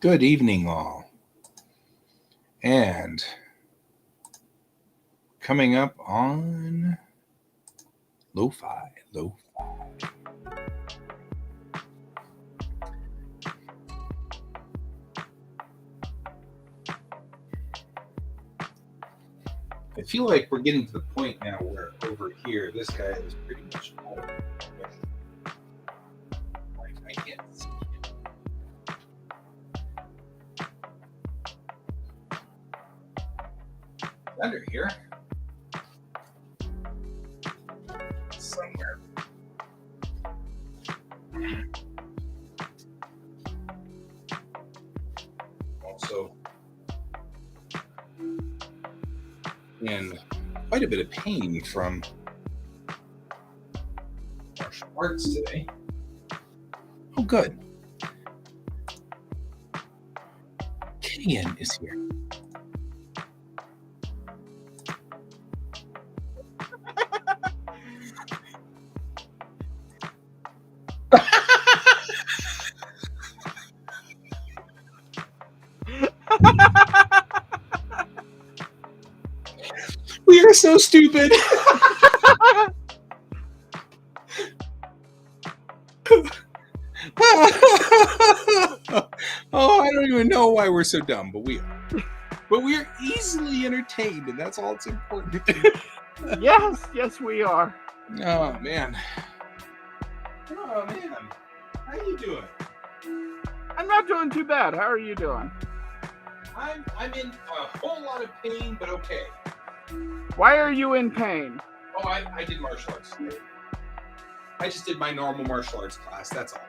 Good evening, all. And coming up on Lo-Fi. I feel like we're getting to the point now where over here, this guy is pretty much all I can't see him. Under here. Somewhere. Also in quite a bit of pain from martial arts today. Oh, good. Killian is here. We are so stupid. Oh, I don't even know why we're so dumb, but we are. But we are easily entertained, and that's all that's important. Yes, we are. Oh, man. How you doing? I'm not doing too bad. How are you doing? I'm in a whole lot of pain, but okay. Why are you in pain? Oh, I did martial arts today. I just did my normal martial arts class, that's all.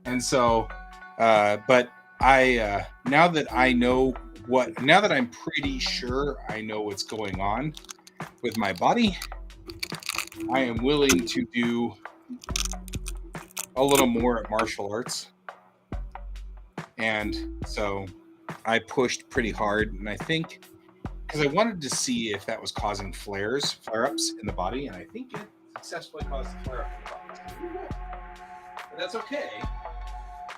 And so, but I, now that I'm pretty sure I know what's going on with my body, I am willing to do a little more at martial arts. And so I pushed pretty hard, and I think because I wanted to see if that was causing flare-ups in the body, and I think it successfully caused a flare-up in the body. But that's okay.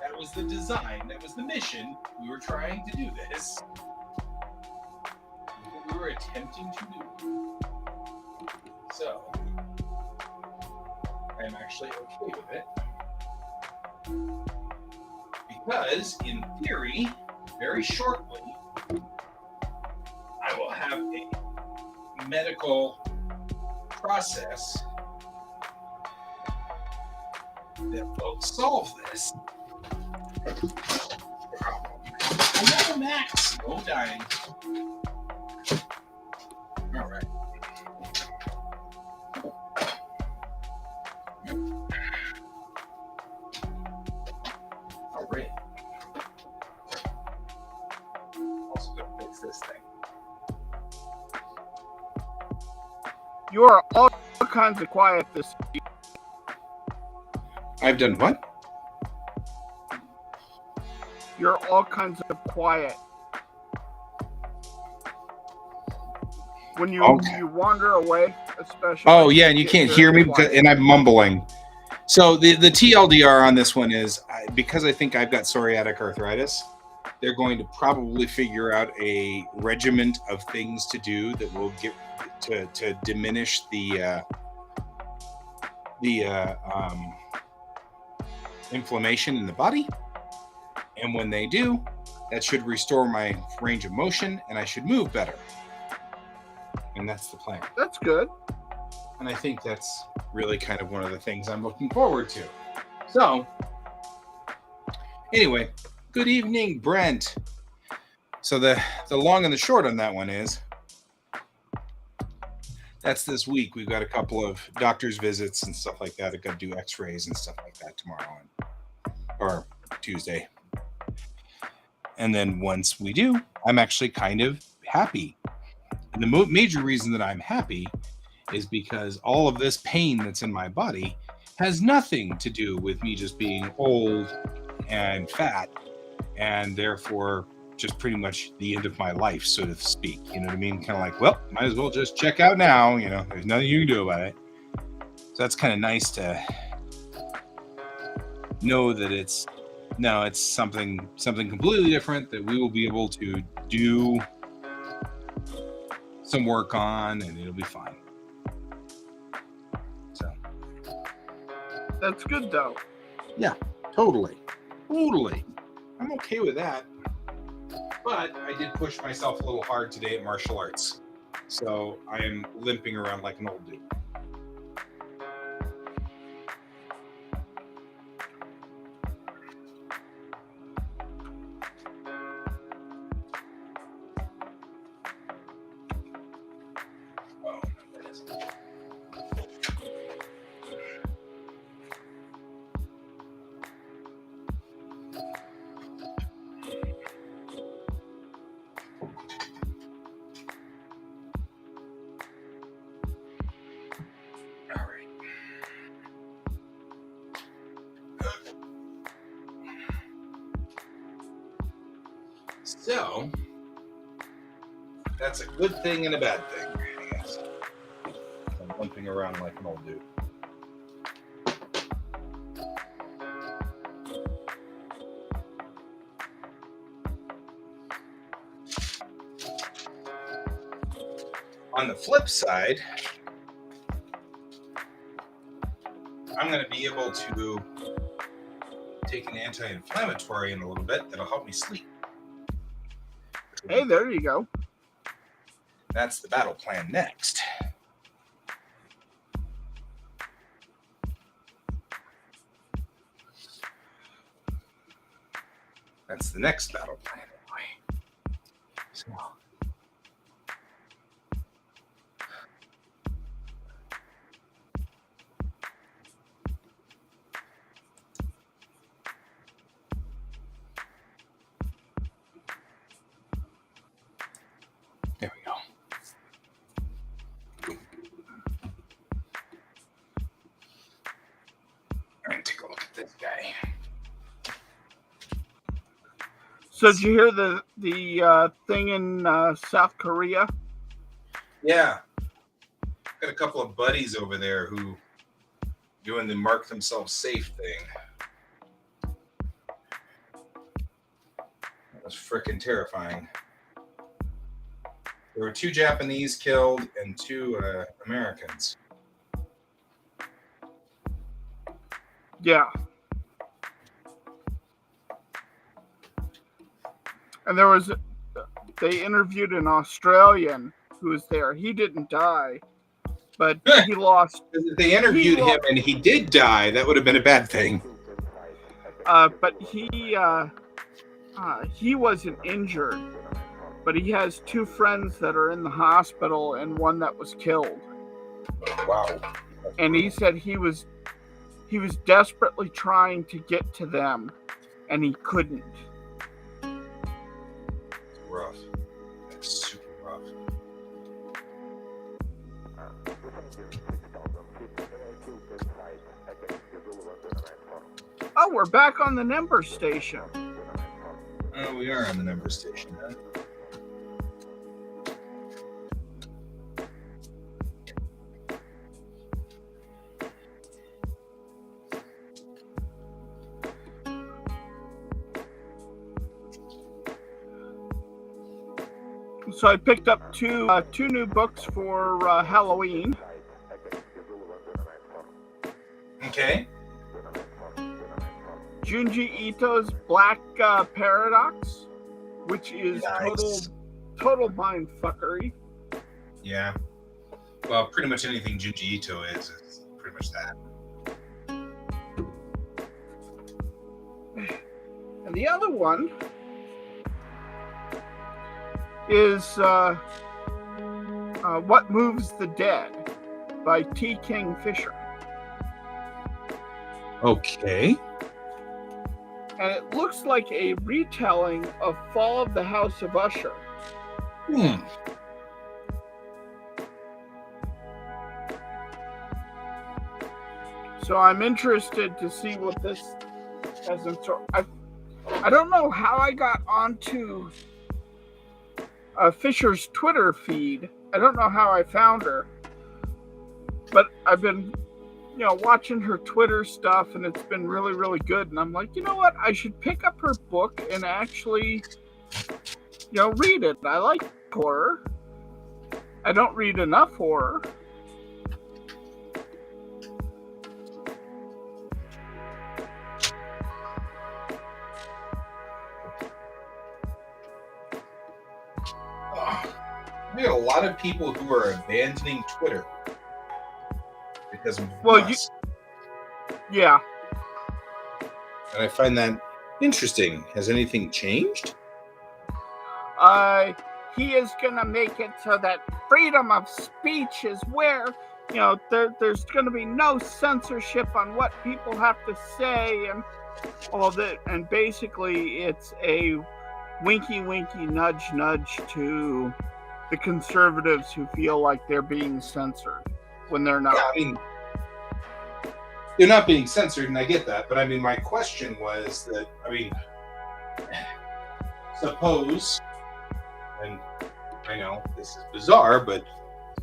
That was the design. That was the mission. We were trying to do this. We were attempting to do. So I'm actually okay with it. Because, in theory, very shortly, I will have a medical process that will solve this problem. I know, Max. No dying. All right. All right. Also gonna fix this thing. You are all kinds of quiet this week. I've done what? You're all kinds of quiet. When you wander away, especially. Oh, yeah, and you can't hear me and I'm mumbling. So the TLDR on this one is, because I think I've got psoriatic arthritis, they're going to probably figure out a regiment of things to do that will get to diminish the inflammation in the body. And when they do, that should restore my range of motion and I should move better. And that's the plan. That's good. And I think that's really kind of one of the things I'm looking forward to. So, anyway, good evening, Brent. So the long and the short on that one is, that's this week. We've got a couple of doctor's visits and stuff like that. I've got to do x-rays and stuff like that tomorrow or Tuesday. And then once we do, I'm actually kind of happy. And the major reason that I'm happy is because all of this pain that's in my body has nothing to do with me just being old and fat and therefore just pretty much the end of my life, so to speak. You know what I mean? Kind of like, well, might as well just check out now. You know, there's nothing you can do about it. So that's kind of nice to know that it's something completely different that we will be able to do some work on, and it'll be fine. So That's good, though. yeah, totally. I'm okay with that. But I did push myself a little hard today at martial arts, so I am limping around like an old dude. So that's a good thing and a bad thing, I guess. I'm limping around like an old dude. On the flip side, I'm going to be able to take an anti-inflammatory in a little bit that'll help me sleep. Hey, there you go. That's the battle plan next. That's the next battle plan anyway. So. There we go. All right, take a look at this guy. So did you hear the thing in South Korea? Yeah. Got a couple of buddies over there who doing the mark themselves safe thing. That was freaking terrifying. There were 2 Japanese killed and 2 Americans. Yeah. And they interviewed an Australian who was there. He didn't die, but he lost. If they interviewed him and he did die, that would have been a bad thing. But he wasn't injured, but he has 2 friends that are in the hospital and one that was killed. Wow. And he said he was desperately trying to get to them, and he couldn't. It's rough. That's super rough. Oh, we're back on the number station. Oh, we are on the number station, huh? So I picked up two new books for Halloween. Okay. Junji Ito's Black Paradox, which is nice. total mind fuckery. Yeah. Well, pretty much anything Junji Ito is pretty much that. And the other one is What Moves the Dead by T. King Fisher. Okay. And it looks like a retelling of Fall of the House of Usher. So I'm interested to see what this has in store. I don't know how I got onto Fisher's Twitter feed. I don't know how I found her, but I've been watching her Twitter stuff, and it's been really, really good. And I'm like, you know what? I should pick up her book and actually, read it. I like horror. I don't read enough horror. We got a lot of people who are abandoning Twitter because of us. Yeah. And I find that interesting. Has anything changed? He is going to make it so that freedom of speech is where, there's going to be no censorship on what people have to say and all that. And basically, it's a winky, winky, nudge, nudge to the conservatives who feel like they're being censored when they're not. Yeah, I mean, they're not being censored, and I get that. But I mean, my question was that, suppose, and I know this is bizarre, but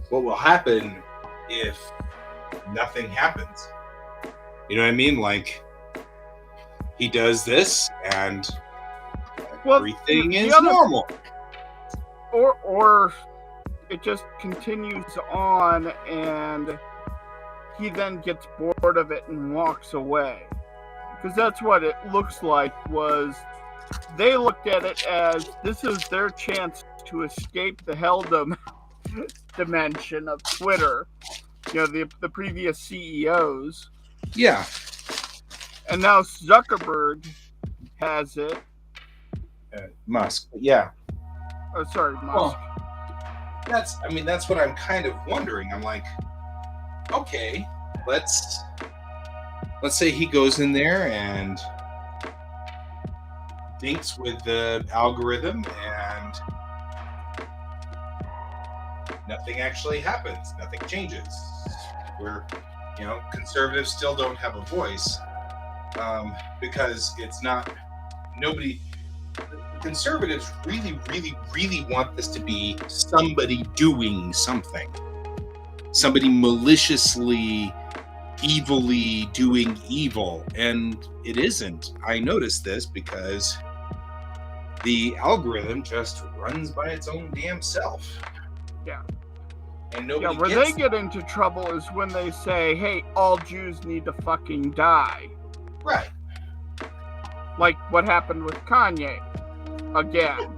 what will happen if nothing happens? You know what I mean? Like, he does this, and everything is normal. Or it just continues on, and he then gets bored of it and walks away. Because that's what it looks like. Was they looked at it as this is their chance to escape the helldom dimension of Twitter. The previous CEOs. Yeah. And now Zuckerberg has it. Musk. Yeah. Oh, sorry, Musk. Well, that's what I'm kind of wondering. I'm like, okay, let's say he goes in there and thinks with the algorithm and nothing actually happens. Nothing changes. We're, conservatives still don't have a voice because it's not nobody. Conservatives really, really, really want this to be somebody doing something. Somebody maliciously, evilly doing evil. And it isn't. I noticed this because the algorithm just runs by its own damn self. Yeah. And nobody where they get into trouble is when they say, hey, all Jews need to fucking die. Right. Like what happened with Kanye. Again.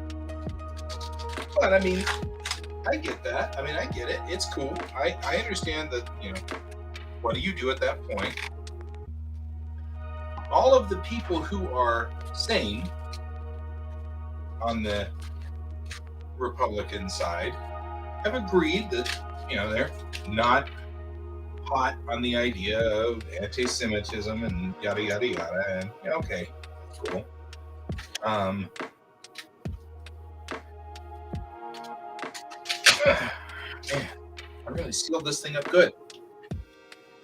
But I mean, I get that. I mean, I get it. It's cool. I understand that, what do you do at that point? All of the people who are sane on the Republican side have agreed that, they're not hot on the idea of anti-Semitism and yada, yada, yada. And, okay, cool. Man, I really sealed this thing up good.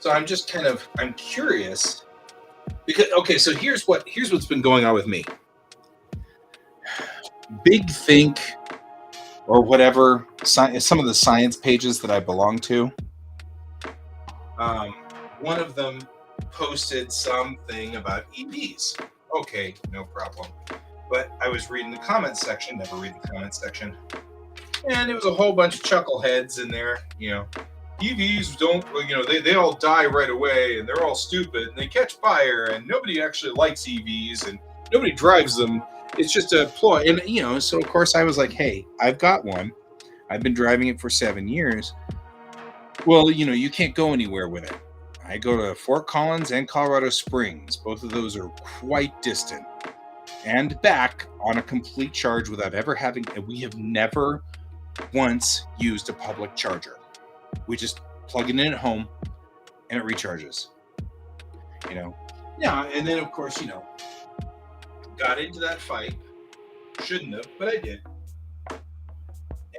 So I'm just I'm curious because, okay, so here's what's been going on with me. Big Think or whatever, some of the science pages that I belong to, one of them posted something about EVs. Okay, no problem. But I was reading the comments section, never read the comments section. And it was a whole bunch of chuckleheads in there, EVs don't, they all die right away and they're all stupid and they catch fire and nobody actually likes EVs and nobody drives them. It's just a ploy. And, so of course I was like, hey, I've got one. I've been driving it for 7 years. Well, you can't go anywhere with it. I go to Fort Collins and Colorado Springs. Both of those are quite distant. And back on a complete charge without ever having, and we have never once used a public charger. We just plug it in at home and it recharges. Yeah, and then of course, got into that fight. Shouldn't have, but I did.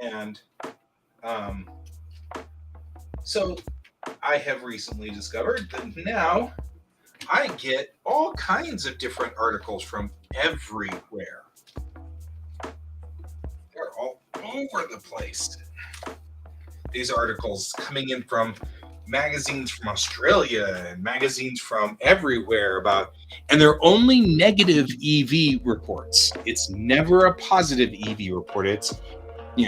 And so I have recently discovered that now I get all kinds of different articles from everywhere. They're all over the place. These articles coming in from magazines from Australia and magazines from everywhere about, and they're only negative EV reports. It's never a positive EV report. It's,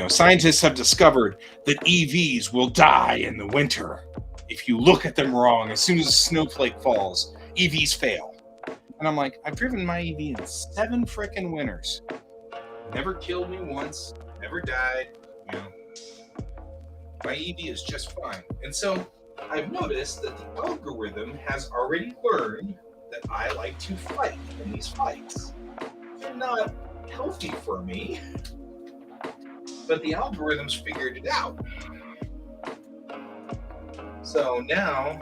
scientists have discovered that EVs will die in the winter if you look at them wrong. As soon as a snowflake falls, EVs fail. And I'm like, I've driven my EV in 7 frickin' winters. Never killed me once, never died. My EV is just fine. And so I've noticed that the algorithm has already learned that I like to fight in these fights. They're not healthy for me, but the algorithm's figured it out. So now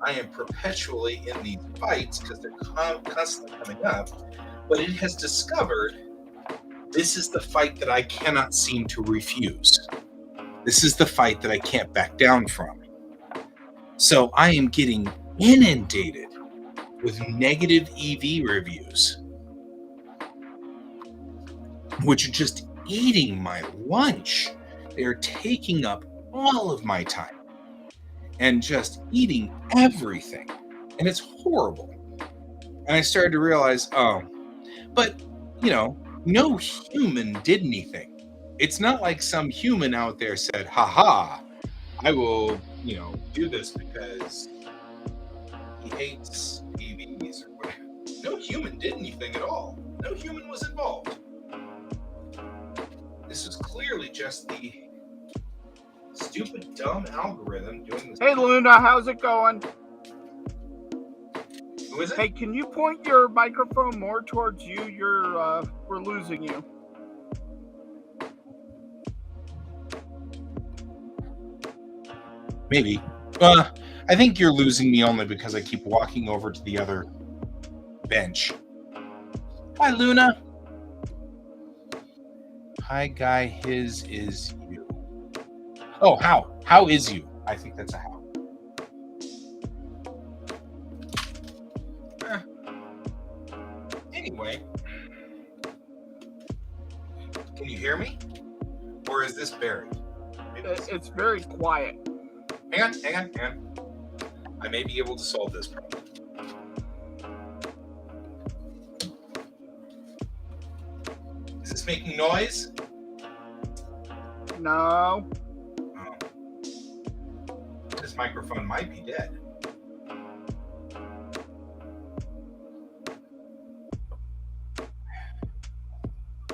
I am perpetually in these fights because they're constantly coming up, but it has discovered this is the fight that I cannot seem to refuse. This is the fight that I can't back down from. So I am getting inundated with negative EV reviews, which are just eating my lunch. They are taking up all of my time and just eating everything. And it's horrible. And I started to realize, but, no human did anything. It's not like some human out there said, haha, I will, do this because he hates EVs or whatever. No human did anything at all. No human was involved. This is clearly just the stupid, dumb algorithm doing this. Hey, Luna, how's it going? Who is it? Hey, can you point your microphone more towards you? We're losing you. Maybe. I think you're losing me only because I keep walking over to the other bench. Hi, Luna. Hi, guy. His is you. Oh, how? How is you? I think that's a how. Anyway. Can you hear me? Or is this buried? It's very quiet. Hang on. I may be able to solve this problem. Is this making noise? No. Oh. This microphone might be dead.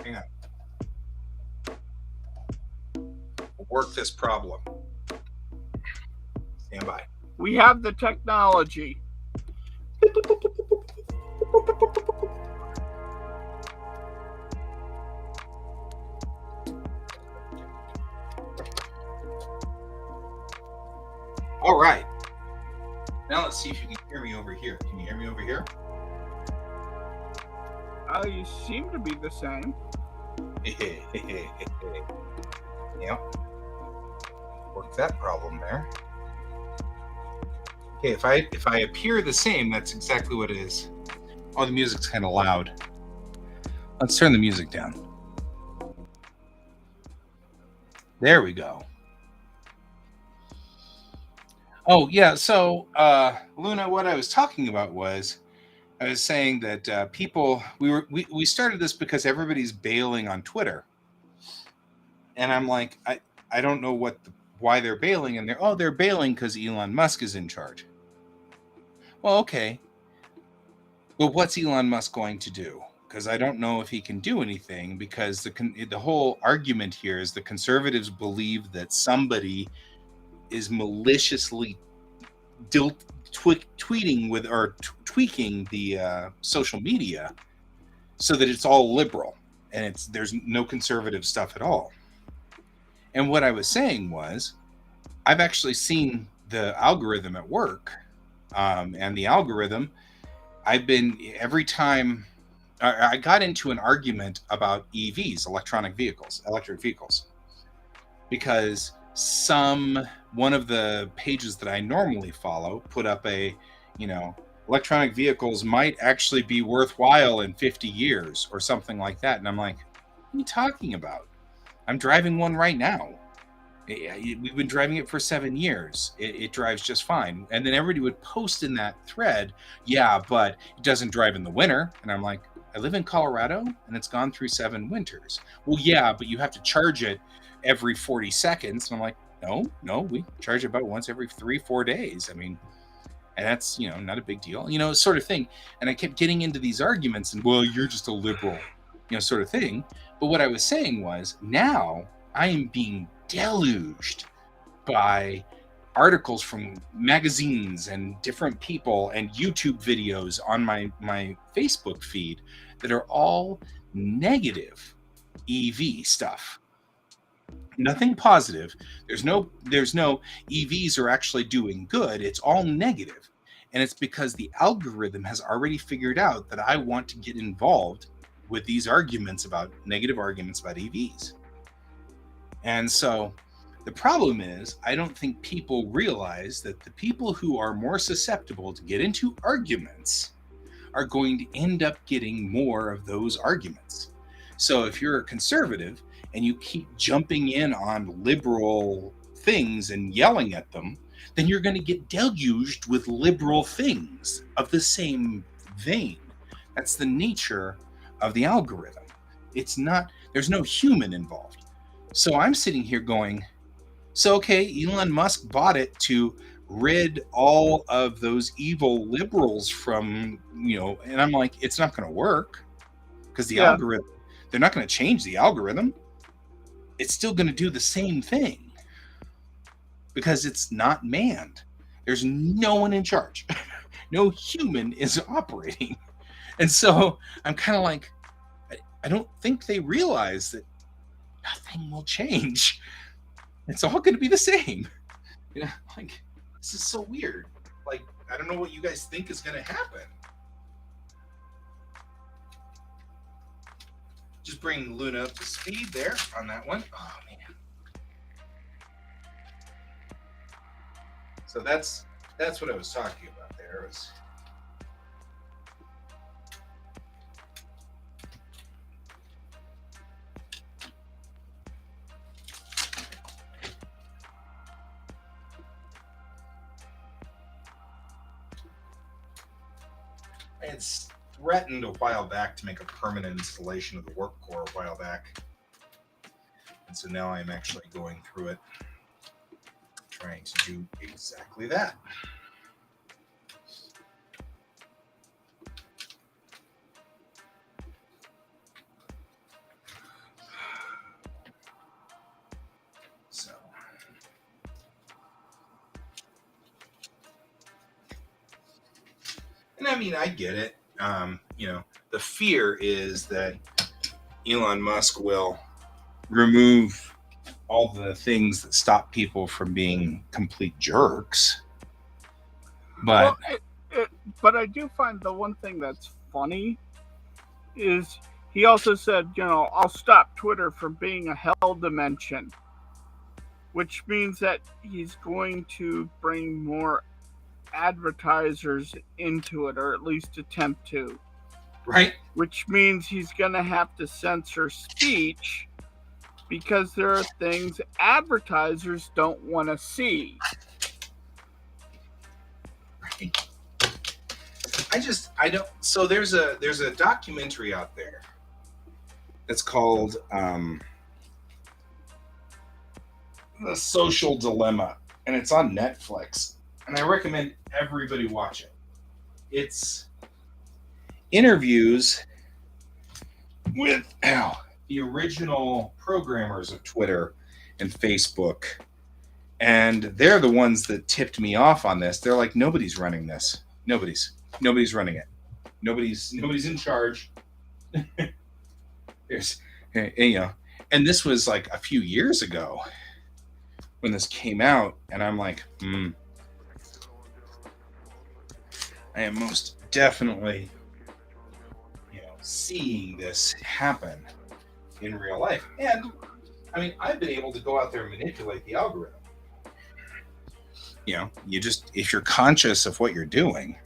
Hang on. We'll work this problem. Stand by. We have the technology. All right. Now let's see if you can hear me over here. Can you hear me over here? You seem to be the same. Yeah. Work that problem there. Okay, if I appear the same, that's exactly what it is. Oh, the music's kind of loud. Let's turn the music down. There we go. Oh, yeah. So, Luna, what I was talking about was I was saying that people, we started this because everybody's bailing on Twitter. And I'm like, I don't know why they're bailing. And they're bailing because Elon Musk is in charge. Well, okay. But what's Elon Musk going to do? Because I don't know if he can do anything, because the whole argument here is the conservatives believe that somebody is maliciously tweeting with or tweaking the social media so that it's all liberal and there's no conservative stuff at all. And what I was saying was, I've actually seen the algorithm at work, and the algorithm, every time I got into an argument about EVs, electric vehicles, because one of the pages that I normally follow put up electronic vehicles might actually be worthwhile in 50 years or something like that. And I'm like, what are you talking about? I'm driving one right now. We've been driving it for 7 years. It drives just fine. And then everybody would post in that thread, yeah, but it doesn't drive in the winter. And I'm like, I live in Colorado and it's gone through 7 winters. Well, yeah, but you have to charge it every 40 seconds. And I'm like, no, we charge it about once every 3-4 days. I mean, and that's, not a big deal, sort of thing. And I kept getting into these arguments and, well, you're just a liberal, sort of thing. But what I was saying was, now I am being deluged by articles from magazines and different people and YouTube videos on my Facebook feed that are all negative EV stuff. Nothing positive. There's no EVs are actually doing good. It's all negative. And it's because the algorithm has already figured out that I want to get involved with these negative arguments about EVs. And so the problem is, I don't think people realize that the people who are more susceptible to get into arguments are going to end up getting more of those arguments. So if you're a conservative and you keep jumping in on liberal things and yelling at them, then you're going to get deluged with liberal things of the same vein. That's the nature of the algorithm. There's no human involved. So I'm sitting here going, so okay, Elon Musk bought it to rid all of those evil liberals from, and I'm like, it's not going to work because the algorithm, they're not going to change the algorithm. It's still going to do the same thing because it's not manned. There's no one in charge. No human is operating. And so I'm kind of like, I don't think they realize that nothing will change. It's all going to be the same. Like, this is so weird. Like, I don't know what you guys think is going to happen. Just bring Luna up to speed there on that one. Oh, man. So that's what I was talking about there. I had threatened a while back to make a permanent installation of the warp core a while back. And so now I'm actually going through it, trying to do exactly that. So, and I mean, I get it. The fear is that Elon Musk will remove all the things that stop people from being complete jerks. But but I do find the one thing that's funny is he also said, I'll stop Twitter from being a hell dimension, which means that he's going to bring more advertisers into it, or at least attempt to. Right. Which means he's going to have to censor speech because there are things advertisers don't want to see. Right. I don't. So there's a documentary out there that's called The Social Dilemma, and it's on Netflix, and I recommend everybody watch it. It's interviews with the original programmers of Twitter and Facebook, and they're the ones that tipped me off on this. They're like, nobody's running this. Nobody's running it. Nobody's in charge. There's, and this was like a few years ago when this came out, and I'm like, I am most definitely seeing this happen in real life. And I mean, I've been able to go out there and manipulate the algorithm. You just, if you're conscious of what you're doing.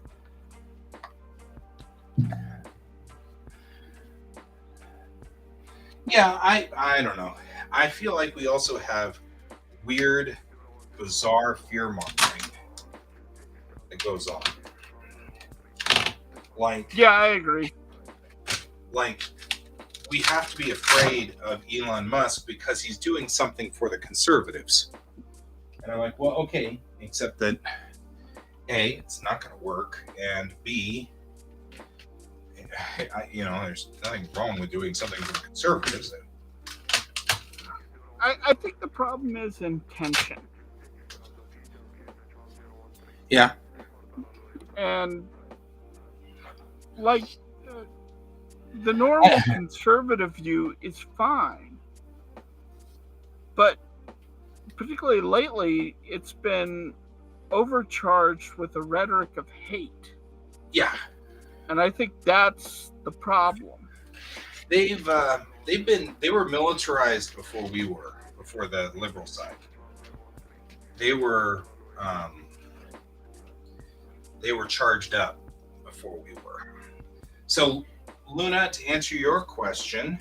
Yeah, I don't know. I feel like we also have weird, bizarre fear mongering that goes on. Yeah, I agree. Like we have to be afraid of Elon Musk because he's doing something for the conservatives. And I'm like, well, okay, except that A, it's not going to work, and B, there's nothing wrong with doing something for the conservatives. I think the problem is intention. Yeah. And like the normal conservative view is fine, but particularly lately, it's been overcharged with a rhetoric of hate. Yeah. And I think that's the problem. They were militarized before the liberal side. They were charged up before we were. So, Luna, to answer your question,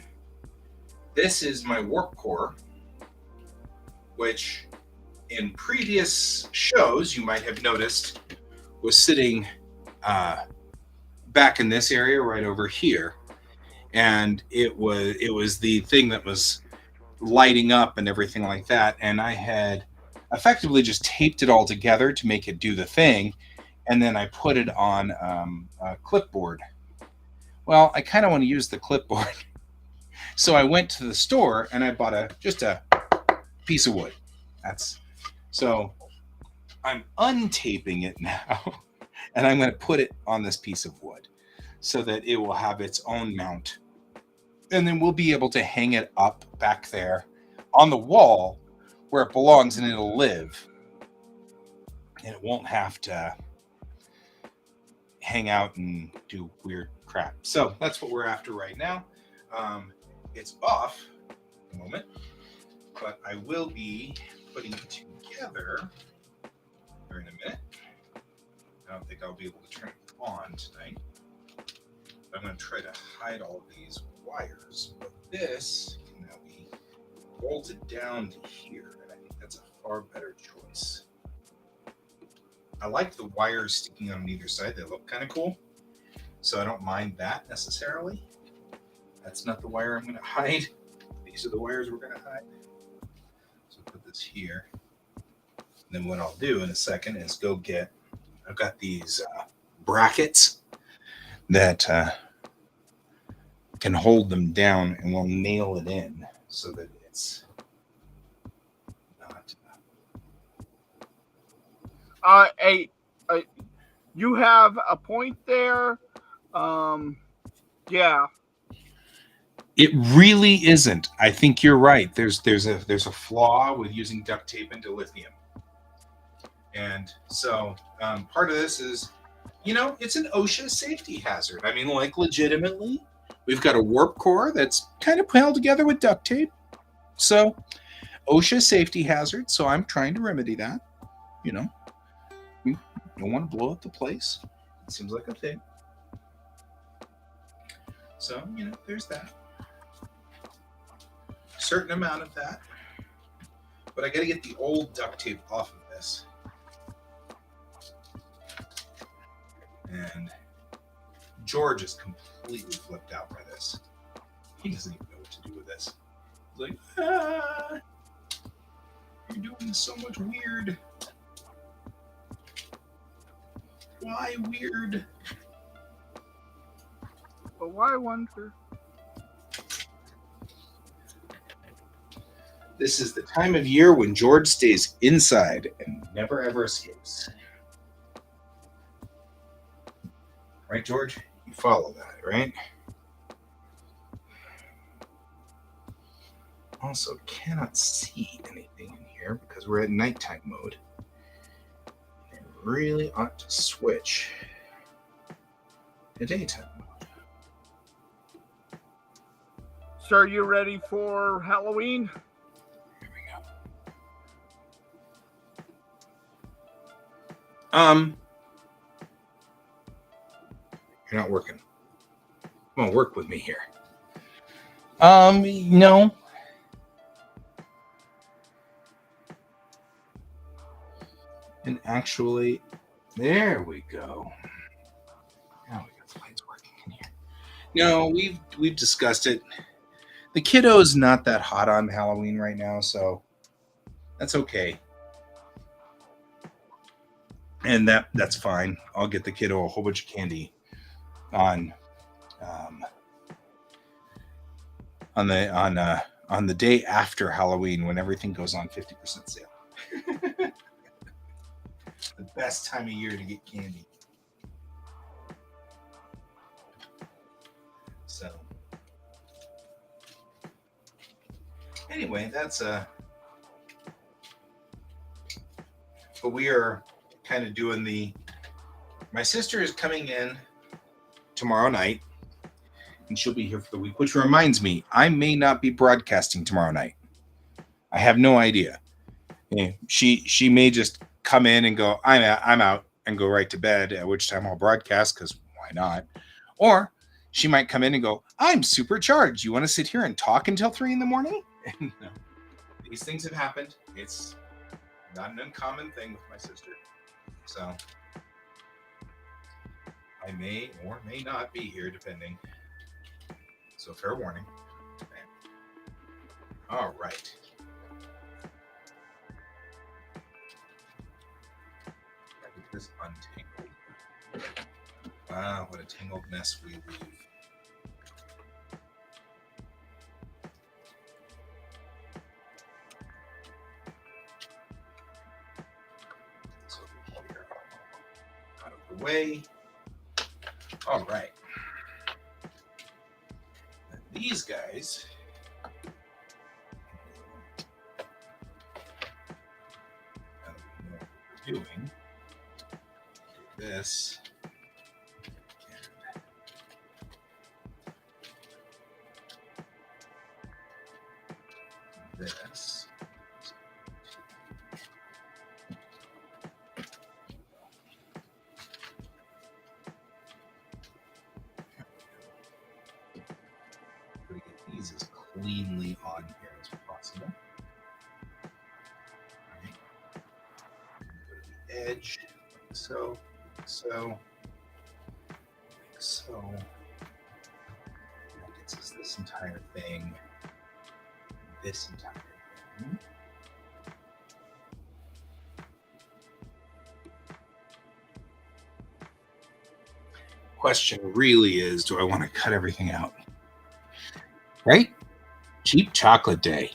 this is my warp core, which in previous shows you might have noticed was sitting back in this area right over here, and it was the thing that was lighting up and everything like that, and I had effectively just taped it all together to make it do the thing, and then I put it on a clipboard. Well, I kind of want to use the clipboard, so I went to the store and I bought just a piece of wood. So I'm untaping it now, and I'm going to put it on this piece of wood so that it will have its own mount, and then we'll be able to hang it up back there on the wall where it belongs, and it'll live, and it won't have to hang out and do weird crap. So that's what we're after right now. It's off at the moment, but I will be putting it together here in a minute. I don't think I'll be able to turn it on tonight. I'm going to try to hide all of these wires, but this can now be bolted down to here, and I think that's a far better choice. I like the wires sticking on either side. They look kind of cool, so I don't mind that necessarily. That's not the wire I'm going to hide. These are the wires we're going to hide. So put this here. And then what I'll do in a second is go get, I've got these brackets that can hold them down, and we'll nail it in so that it's not. You have a point there. Yeah. It really isn't. I think you're right. There's a flaw with using duct tape into lithium, and so part of this is, it's an OSHA safety hazard. I mean, like legitimately, we've got a warp core that's kind of held together with duct tape, so OSHA safety hazard. So I'm trying to remedy that. You don't want to blow up the place. It seems like a thing. So there's that. Certain amount of that, but I got to get the old duct tape off of this. And George is completely flipped out by this. He doesn't even know what to do with this. He's like, you're doing so much weird. Why weird? But why wonder? This is the time of year when George stays inside and never ever escapes. Right, George? You follow that, right? Also, cannot see anything in here because we're at nighttime mode. I really ought to switch to daytime mode. So are you ready for Halloween? Here we go. You're not working. Come on, work with me here. No. And actually, there we go. Now we got the lights working in here. No, we've discussed it. The kiddo's not that hot on Halloween right now, so that's okay. And that's fine. I'll get the kiddo a whole bunch of candy on on the day after Halloween when everything goes on 50% sale. The best time of year to get candy. So anyway, that's but we are kind of doing my sister is coming in tomorrow night and she'll be here for the week, which reminds me, I may not be broadcasting tomorrow night. I have no idea. She may just come in and go, I'm out, and go right to bed, at which time I'll broadcast, because why not? Or she might come in and go, I'm supercharged. You want to sit here and talk until 3 in the morning? No. These things have happened. It's not an uncommon thing with my sister. So I may or may not be here, depending. So fair warning. Okay. All right. Get this untangled. Wow, what a tangled mess we leave. So here, out of the way. All right. And these guys. Now that we know what we're doing. Do this. This. Try to get these as cleanly on here as possible. Right. Go to the edge, like so, like so, like so. That gets us this entire thing, this entire thing. Question really is, do I want to cut everything out? Right? Cheap chocolate day.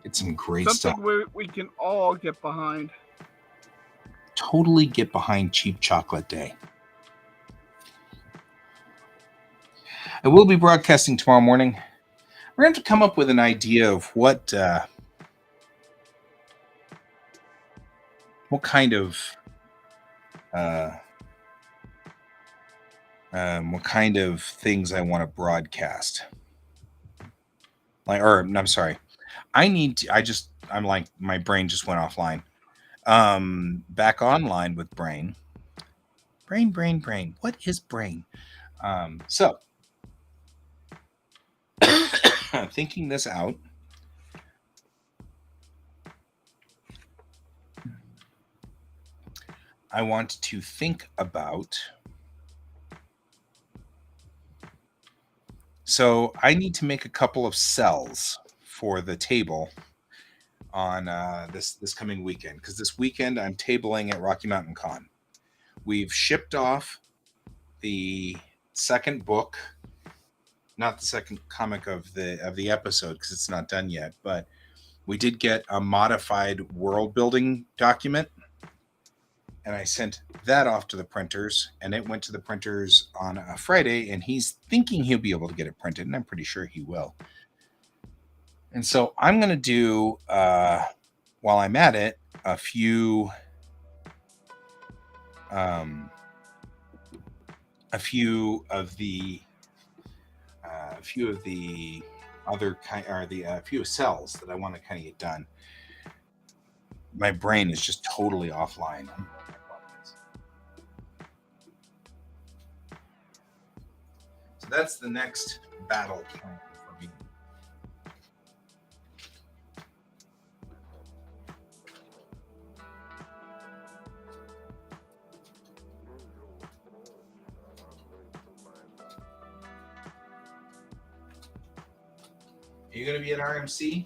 Get some great stuff. Something we can all get behind. Totally get behind cheap chocolate day. I will be broadcasting tomorrow morning. We're going to have to come up with an idea of what kind of things I want to broadcast. I'm sorry. I'm like, my brain just went offline. Back online with brain. Brain. What is brain? So thinking this out. I want to think about. So I need to make a couple of cells for the table on this coming weekend, because this weekend I'm tabling at Rocky Mountain Con. We've shipped off the second book, not the second comic of the episode, because it's not done yet, but we did get a modified world building document, and I sent that off to the printers, and it went to the printers on a Friday, and he's thinking he'll be able to get it printed, and I'm pretty sure he will. And so I'm going to do, while I'm at it, a few cells that I want to kind of get done. My brain is just totally offline. So that's the next battle plan for me. You going to be at RMC?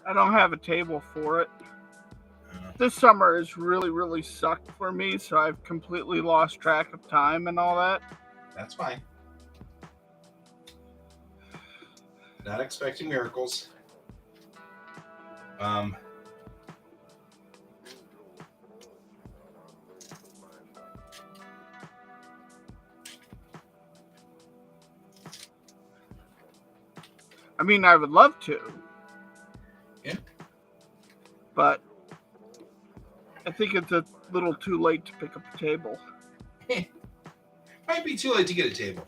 I don't have a table for it. Uh, This summer has really sucked for me, so I've completely lost track of time and all that. that's fine. Not expecting miracles. I mean, I would love to. Yeah. But I think it's a little too late to pick up a table. Might be too late to get a table.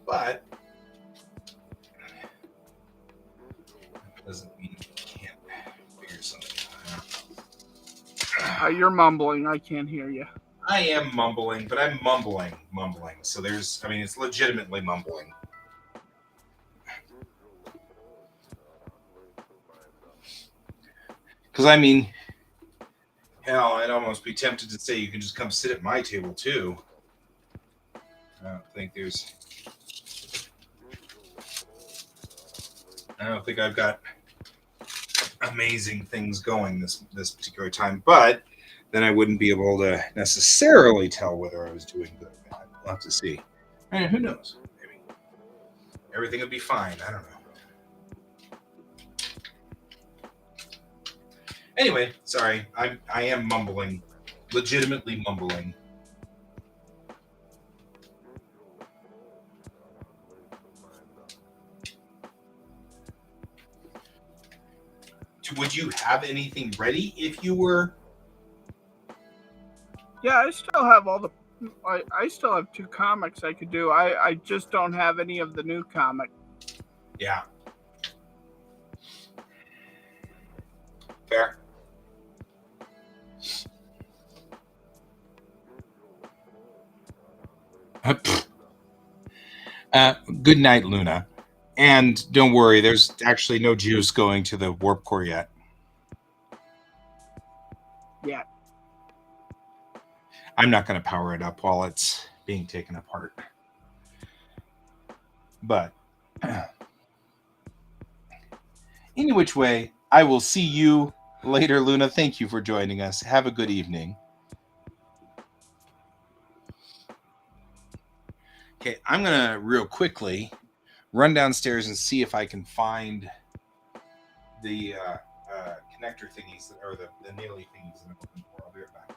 But that doesn't mean you can't figure something out. You're mumbling. I can't hear you. I am mumbling, but I'm mumbling. So it's legitimately mumbling. Because hell, I'd almost be tempted to say you can just come sit at my table too. I don't think I've got amazing things going this particular time, but then I wouldn't be able to necessarily tell whether I was doing good or bad. We'll have to see. Who knows? Maybe everything would be fine. I don't know. Anyway, sorry. I am mumbling, legitimately mumbling. Would you have anything ready if you were? Yeah, I still have I still have 2 comics I could do. I just don't have any of the new comic. Yeah. Fair. Good night, Luna. And don't worry, there's actually no juice going to the warp core yet. Yeah. I'm not going to power it up while it's being taken apart. But any which way, I will see you later, Luna. Thank you for joining us. Have a good evening. Okay, I'm going to real quickly run downstairs and see if I can find the connector thingies, or the naily thingies that I'm looking for. I'll be right back.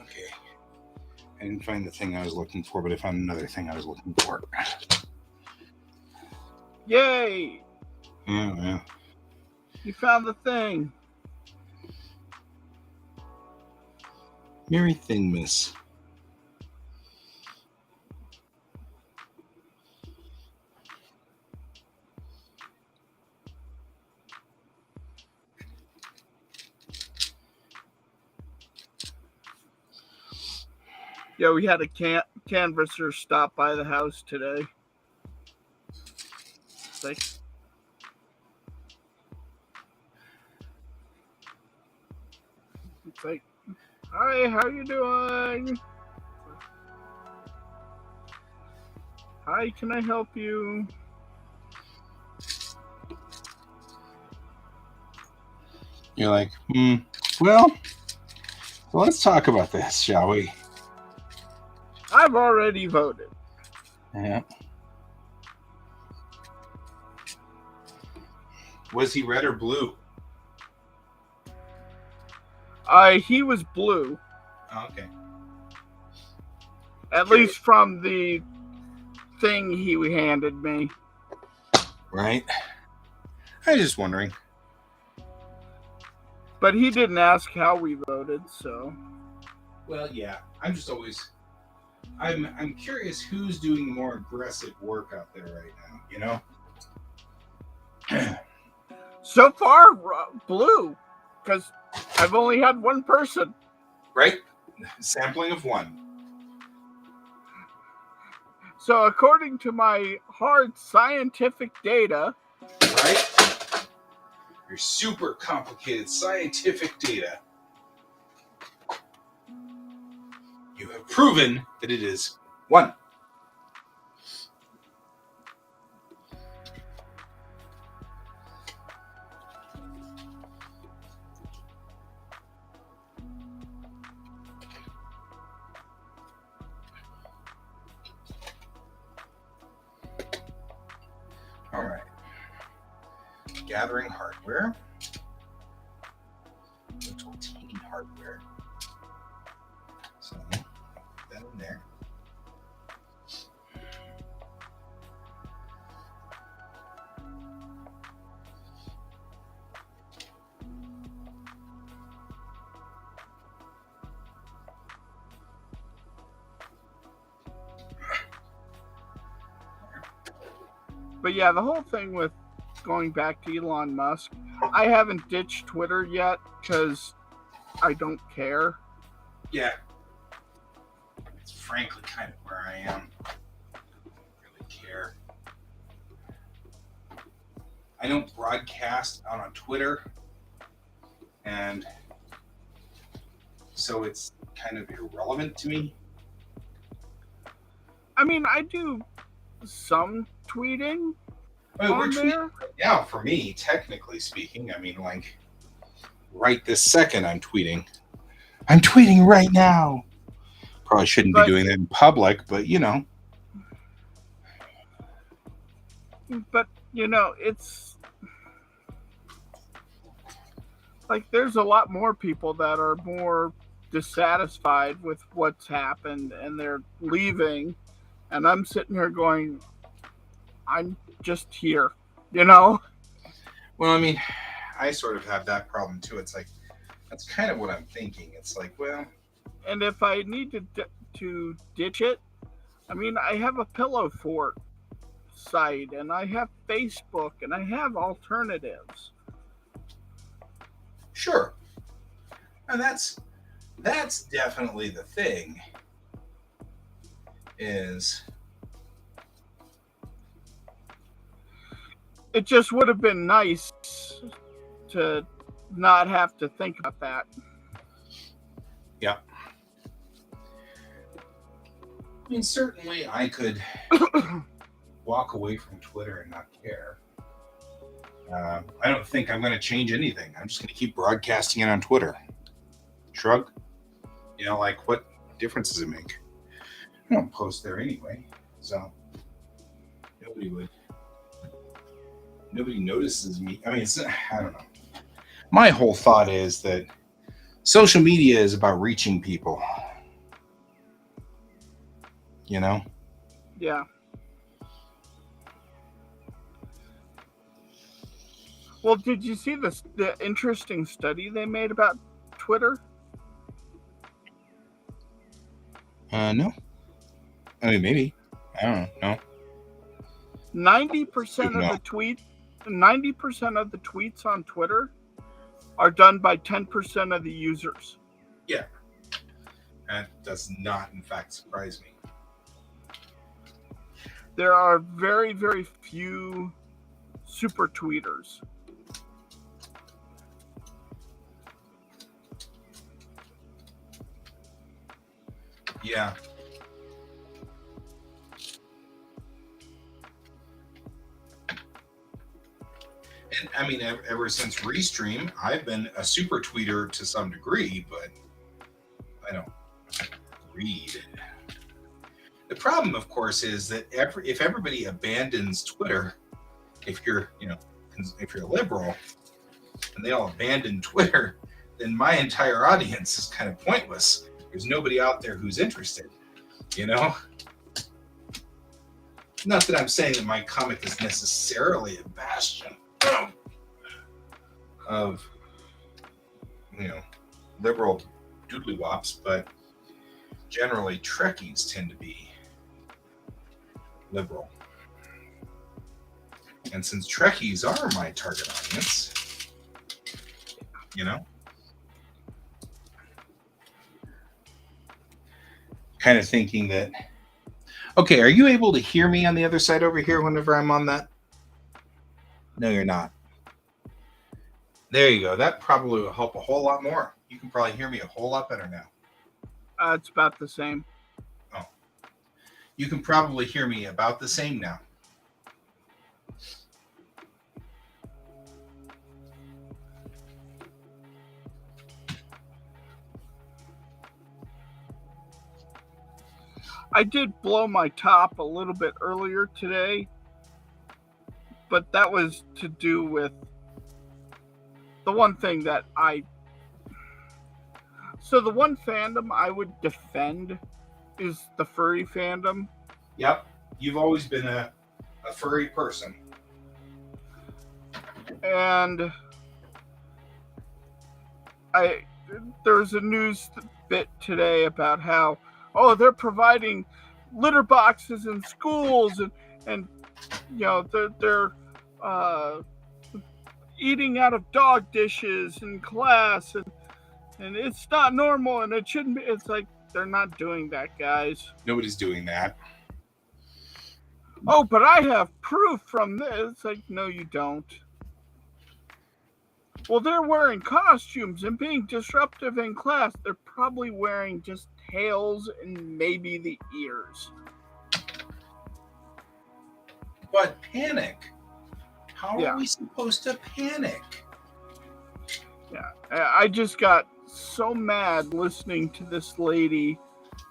Okay. I didn't find the thing I was looking for, but I found another thing I was looking for. Yay! Yeah. You found the thing. Merry thing, miss. Yeah, we had a canvasser stop by the house today. It's like, hi, how you doing? Hi, can I help you? You're like, well, let's talk about this, shall we? I've already voted. Yeah. Was he red or blue? He was blue. Oh, okay. At least from the thing he handed me. Right. I was just wondering. But he didn't ask how we voted, so. Well, yeah. I'm just always. I'm curious who's doing more aggressive work out there right now. You know. So far, blue, because I've only had one person. Right. Sampling of one. So according to my hard scientific data. Right. Your super complicated scientific data. You have proven that it is one. All right. Gathering hardware. Which will obtain hardware. So put that in there. But yeah, the whole thing with going back to Elon Musk, I haven't ditched Twitter yet because I don't care. Yeah. It's frankly kind of where I am. I don't really care. I don't broadcast out on Twitter, and so it's kind of irrelevant to me. I mean, I do some tweeting. I mean, we're tweeting right now, for me, technically speaking. I mean, like, right this second, I'm tweeting. I'm tweeting right now. Probably shouldn't be doing that in public, but you know. But, you know, it's like there's a lot more people that are more dissatisfied with what's happened and they're leaving. And I'm sitting here going, I'm just here, you know? Well, I mean, I sort of have that problem too. It's like, that's kind of what I'm thinking. It's like, well. And if I need to ditch it, I mean, I have a Pillow Fort site and I have Facebook and I have alternatives. Sure. And that's definitely the thing. Is it just would have been nice to not have to think about that. Yeah. I mean, certainly I could walk away from Twitter and not care. I don't think I'm going to change anything. I'm just going to keep broadcasting it on Twitter. Shrug. You know, like, what difference does it make? I don't post there anyway, so nobody notices me. I mean, I don't know. My whole thought is that social media is about reaching people. you know? Yeah. Well, did you see the interesting study they made about Twitter? No. I mean, maybe. I don't know. 90% of No. the 90% of the tweets on Twitter are done by 10% of the users. Yeah. That does not, in fact, surprise me. There are very, very few super tweeters. Yeah. And I mean, ever since Restream, I've been a super tweeter to some degree, but I don't read. The problem, of course, is that if everybody abandons Twitter, if you're a liberal, and they all abandon Twitter, then my entire audience is kind of pointless. There's nobody out there who's interested, you know? Not that I'm saying that my comic is necessarily a bastion of, liberal doodly wops, but generally Trekkies tend to be liberal. And since Trekkies are my target audience, kind of thinking that, okay, are you able to hear me on the other side over here whenever I'm on that? No, you're not. There you go. That probably will help a whole lot more. You can probably hear me a whole lot better now. It's about the same. Oh. You can probably hear me about the same now. I did blow my top a little bit earlier today, but that was to do with the one thing that So the one fandom I would defend is the furry fandom. Yep. You've always been a furry person. And there was a news bit today about how, they're providing litter boxes in schools and they're eating out of dog dishes in class and it's not normal and it shouldn't be. It's like, they're not doing that, guys. Nobody's doing that. Oh, but I have proof from this. It's like, no, you don't. Well, they're wearing costumes and being disruptive in class. They're probably wearing just tails and maybe the ears. But panic. How are we supposed to panic? Yeah, I just got so mad listening to this lady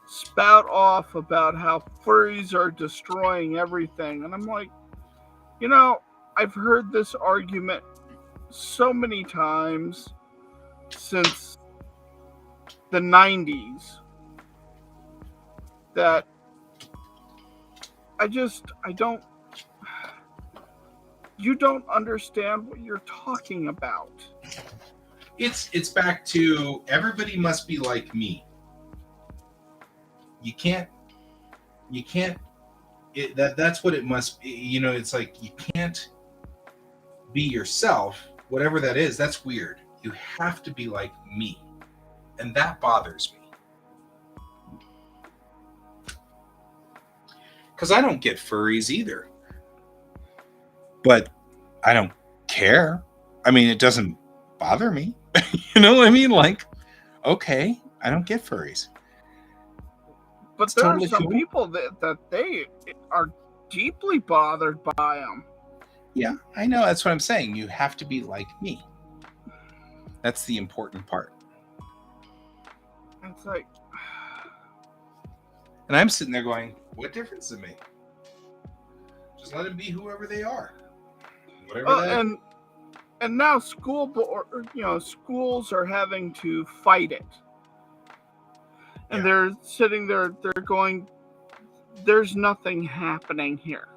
spout off about how furries are destroying everything. And I'm like, I've heard this argument so many times since the 90s that you don't understand what you're talking about. It's back to everybody must be like me. You can't that's what it must be. It's like you can't be yourself, whatever that is. That's weird. You have to be like me. And that bothers me. Because I don't get furries either. But I don't care. I mean, it doesn't bother me. You know what I mean? Like, okay, I don't get furries. But there are some people that they are deeply bothered by them. Yeah, I know. That's what I'm saying. You have to be like me. That's the important part. It's like... And I'm sitting there going, what difference does it make? Just let them be whoever they are. Whatever that is. And now schools are having to fight it. And they're sitting there, they're going, there's nothing happening here.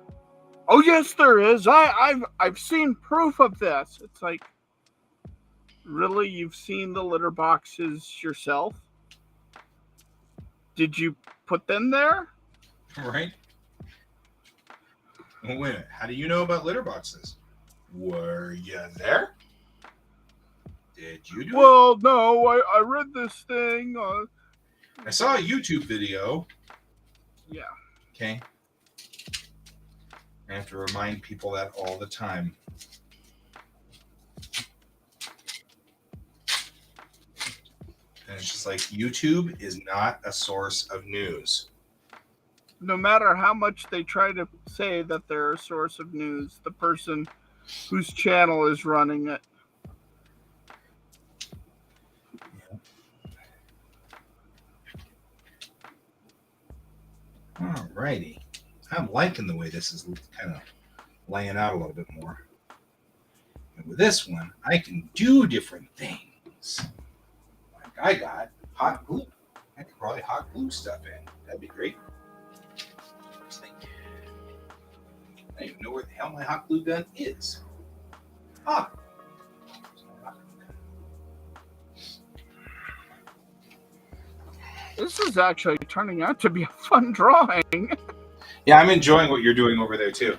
Oh yes, there is. I've seen proof of this. It's like, really, you've seen the litter boxes yourself? Did you put them there? Right? Well, wait a minute. How do you know about litter boxes? Were you there? Did you do it? Well, no, I read this thing. I saw a YouTube video. Yeah. Okay. I have to remind people that all the time. And it's just like, YouTube is not a source of news. No matter how much they try to say that they're a source of news, the person whose channel is running it. Alrighty. I'm liking the way this is kind of laying out a little bit more. And with this one, I can do different things. Like I got hot glue. I could probably hot glue stuff in. That'd be great. Let's think. I don't even know where the hell my hot glue gun is. Ah. This is actually turning out to be a fun drawing. Yeah, I'm enjoying what you're doing over there too.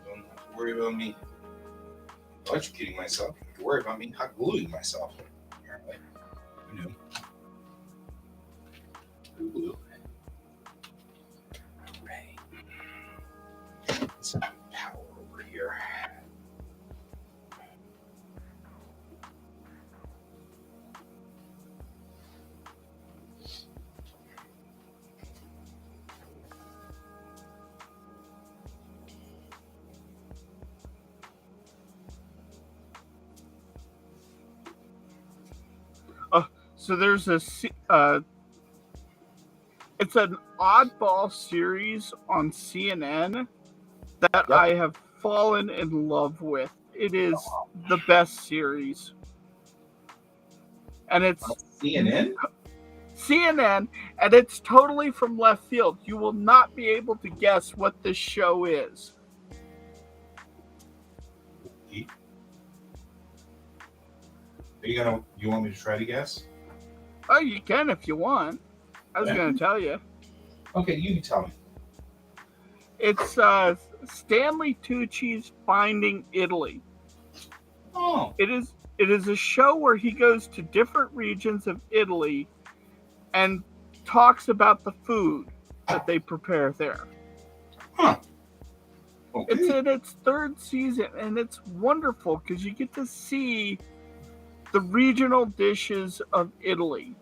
Don't have to worry about me electrocuting myself. I have to worry about me hot gluing myself. Apparently. Who knew? Glue. Alright. Some power over here. So there's it's an oddball series on CNN that I have fallen in love with. It is the best series. And it's CNN? CNN, and it's totally from left field. You will not be able to guess what this show is. You want me to try to guess? Oh, you can if you want. I was going to tell you. Okay, you can tell me. It's Stanley Tucci's Finding Italy. Oh. It is a show where he goes to different regions of Italy and talks about the food that they prepare there. Huh. Okay. It's in its third season, and it's wonderful because you get to see the regional dishes of Italy,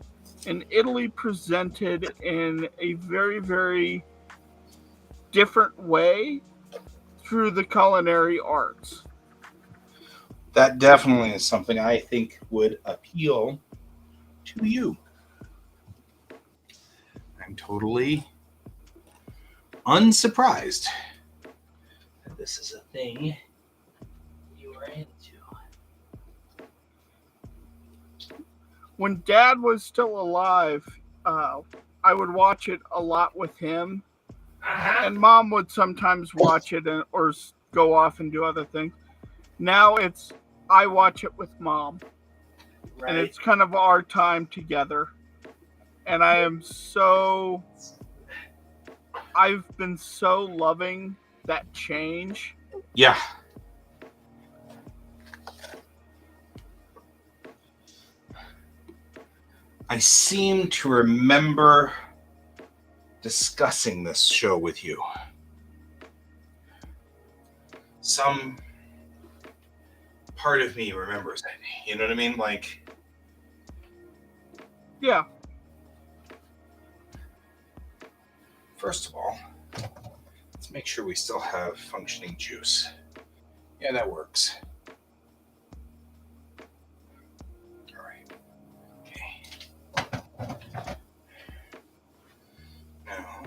and Italy presented in a very, very different way through the culinary arts. That definitely is something I think would appeal to you. I'm totally unsurprised that this is a thing you are into. When Dad was still alive, I would watch it a lot with him, and Mom would sometimes watch it or go off and do other things. Now I watch it with Mom, Right. and it's kind of our time together. And I've been so loving that change. Yeah. I seem to remember discussing this show with you. Some part of me remembers it. You know what I mean? Like, Yeah. First of all, let's make sure we still have functioning juice. Yeah, that works. All right. Okay. Now,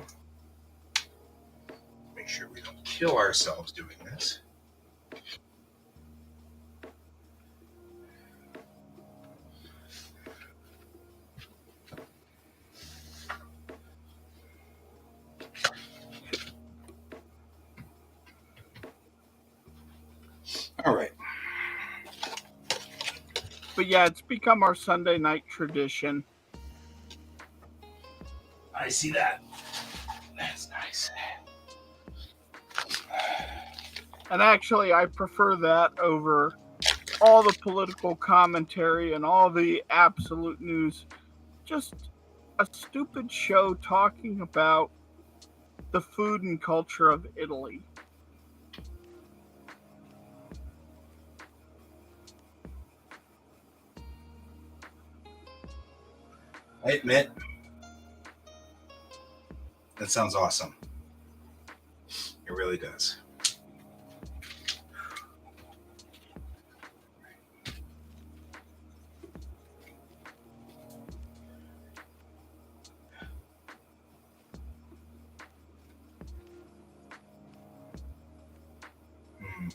make sure we don't kill ourselves doing this. All right. But yeah, it's become our Sunday night tradition. I see that. That's nice. And actually, I prefer that over all the political commentary and all the absolute news. Just a stupid show talking about the food and culture of Italy. I admit, that sounds awesome. It really does. Mm.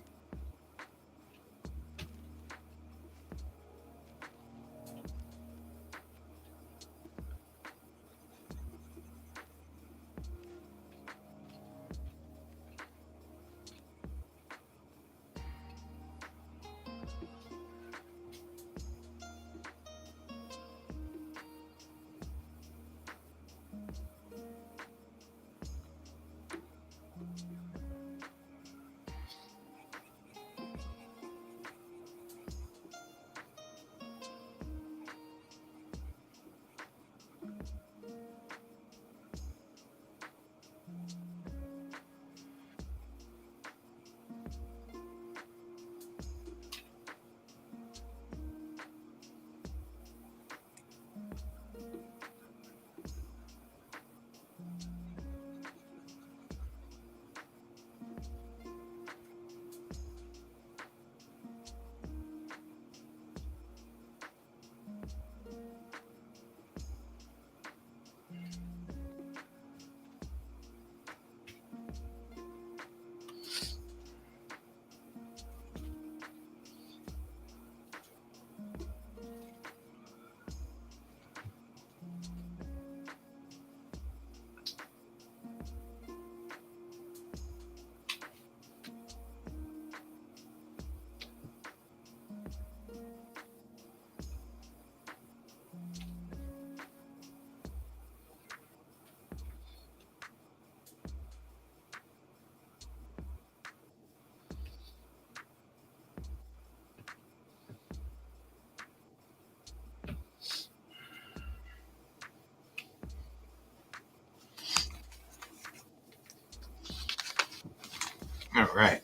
All right.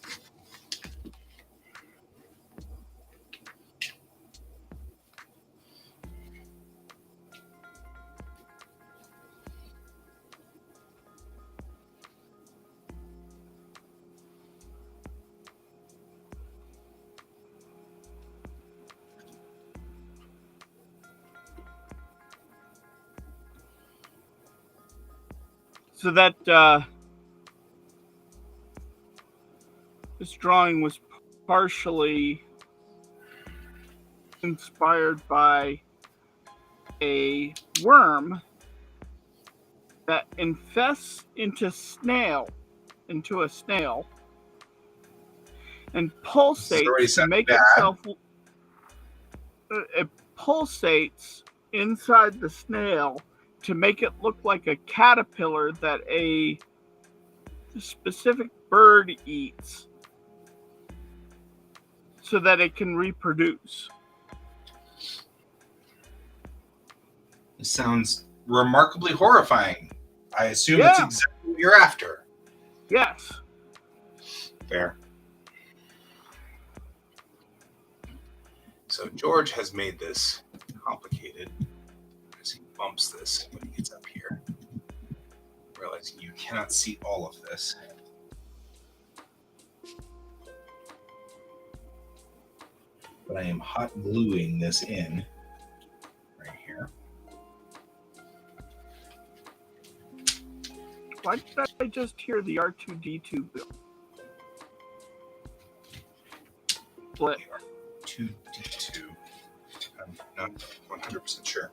So that this drawing was partially inspired by a worm that infests into a snail, and This is already pulsates to sounding make bad. itself. It pulsates inside the snail to make it look like a caterpillar that a specific bird eats, so that it can reproduce. This sounds remarkably horrifying. I assume it's Yeah. exactly what you're after. Yes. Fair. So George has made this complicated because he bumps this when he gets up here. Realizing you cannot see all of this. But I am hot gluing this in right here. Why did I just hear the R2D2 blip? R2D2. I'm not 100% sure.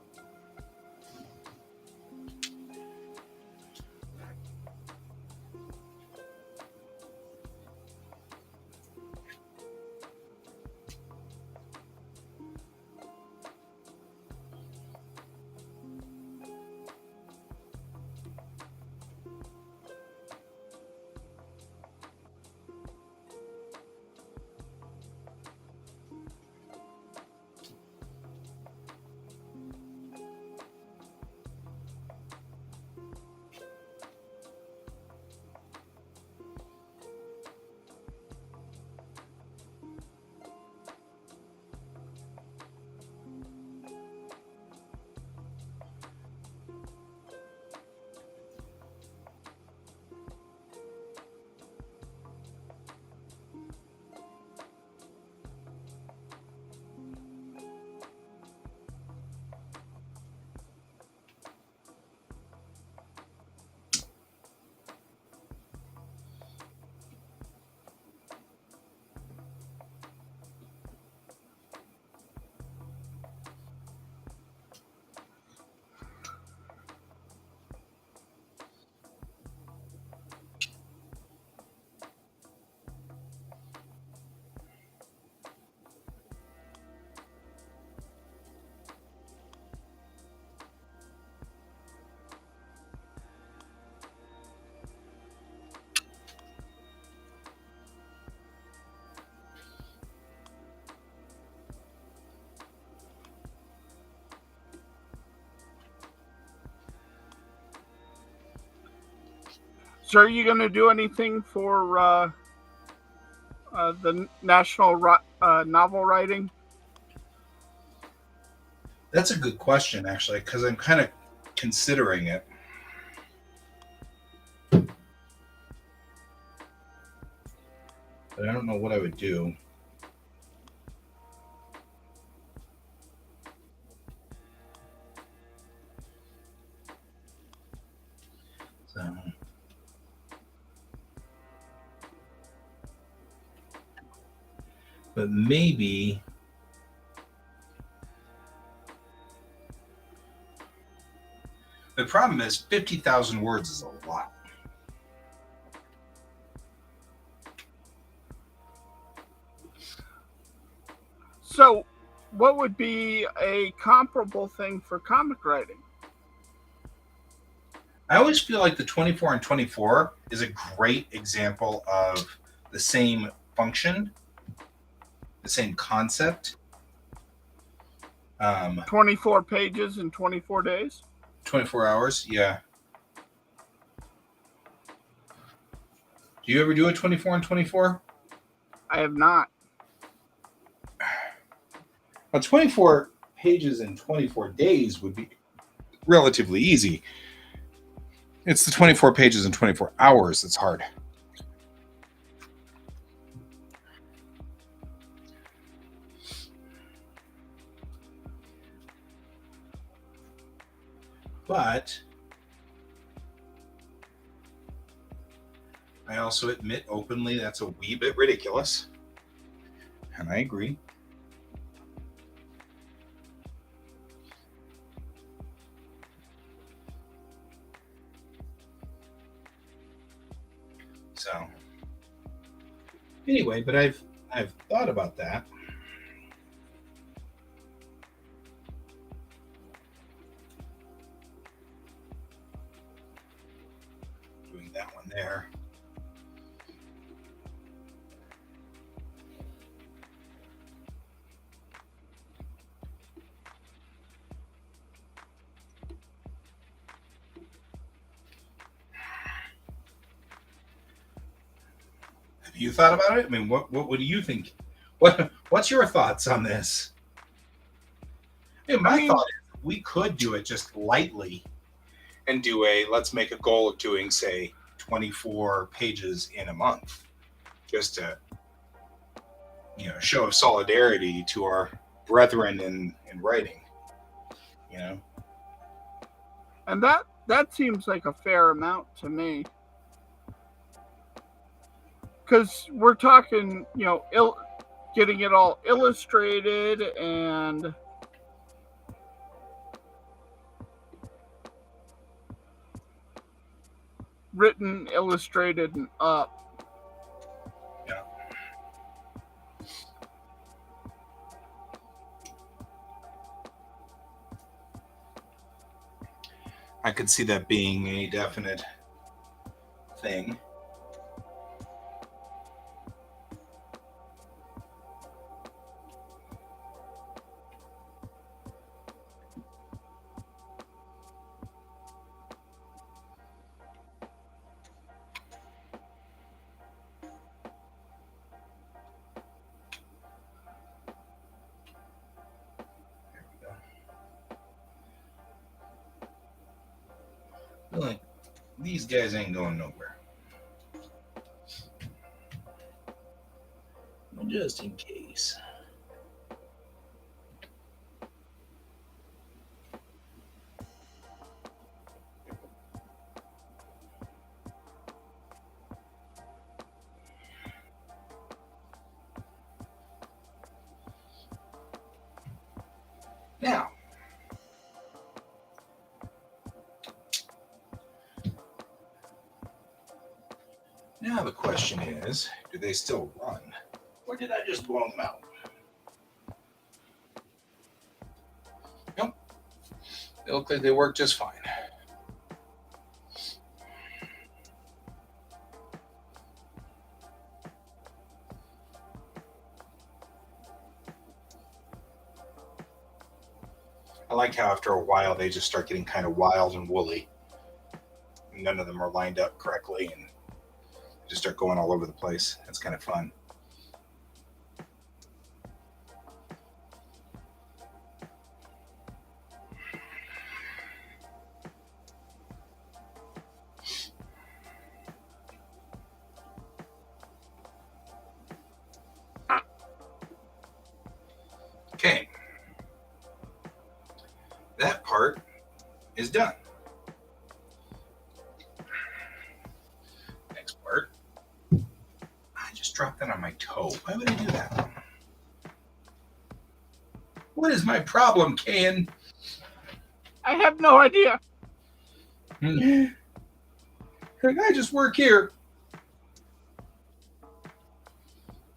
So, are you going to do anything for the National Novel Writing? That's a good question, actually, because I'm kind of considering it. But I don't know what I would do. So, but maybe the problem is 50,000 words is a lot. So, what would be a comparable thing for comic writing? I always feel like the 24 and 24 is a great example of the same function, the same concept. 24 pages in 24 days? 24 hours, yeah. Do you ever do a 24 and 24? I have not. Well, 24 pages in 24 days would be relatively easy. It's the 24 pages in 24 hours that's hard. But I also admit openly that's a wee bit ridiculous. And I agree. So anyway, but I've thought about that. Doing that one there. Have you thought about it? I mean, what do you think? What's your thoughts on this? I mean, my thought is we could do it just lightly and let's make a goal of doing, say, 24 pages in a month, just to, show of solidarity to our brethren in writing, you know. And that seems like a fair amount to me. Because we're talking, getting it all illustrated and written, illustrated, and up. Yeah. I could see that being a definite thing. Like, these guys ain't going nowhere. Just in case. Now the question is, do they still run? Or did I just blow them out? Nope. They look like they work just fine. I like how after a while they just start getting kind of wild and woolly. None of them are lined up correctly and just start going all over the place. That's kind of fun. Okay. That part is done. Next part. I just dropped that on my toe. Why would I do that? What is my problem, Kayan? I have no idea. Can I just work here?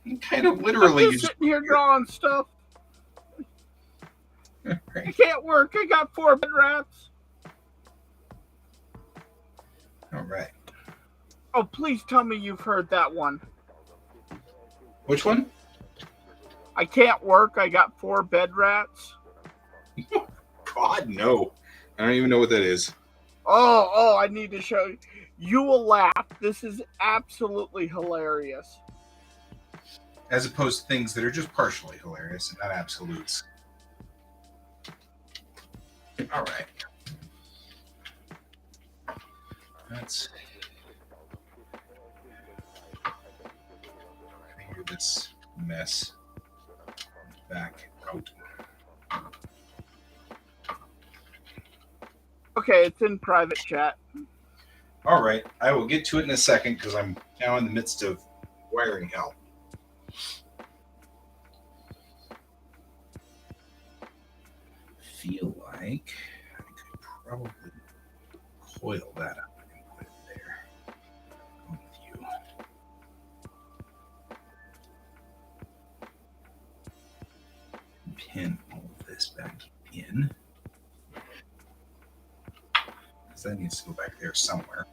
I'm kind of literally I'm just sitting here drawing stuff. Right. I can't work. I got 4 bed rats. All right. Oh, please tell me you've heard that one. Which one? I can't work. I got 4 bed rats. God, no. I don't even know what that is. Oh, I need to show you. You will laugh. This is absolutely hilarious. As opposed to things that are just partially hilarious and not absolutes. All right. Let's figure this mess back out. Okay, it's in private chat. All right. I will get to it in a second because I'm now in the midst of wiring hell. Feel like I could probably coil that up and put it there. Go with you. Pin all of this back in. Because that needs to go back there somewhere.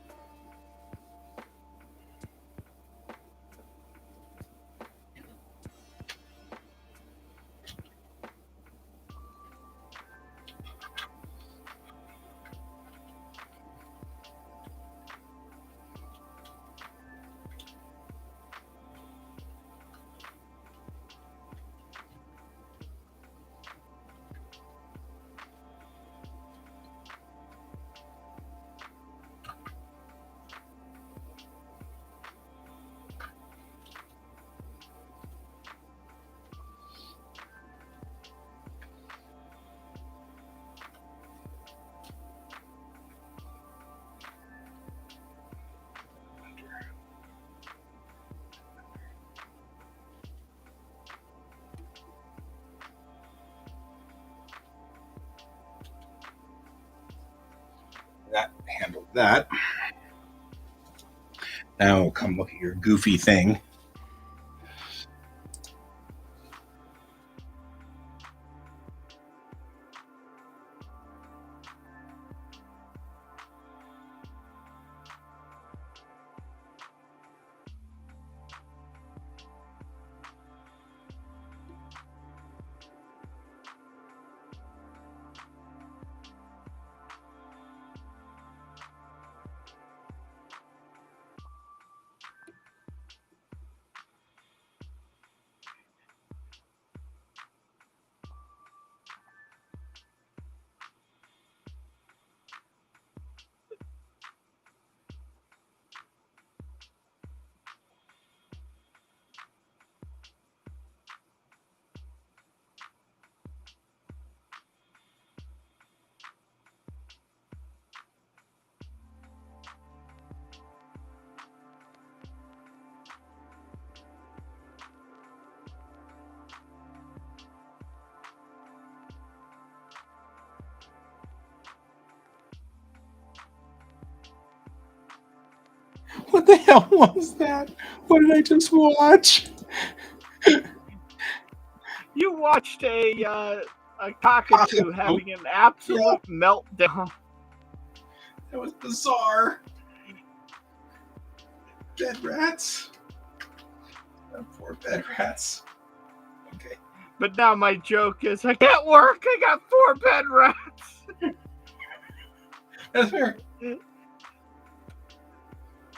That handled that. Now come look at your goofy thing. What the hell was that? What did I just watch? You watched a cockatoo having an absolute meltdown. That was bizarre. Bed rats. Poor bed rats. Okay. But now my joke is, I can't work. I got 4 bed rats. That's fair.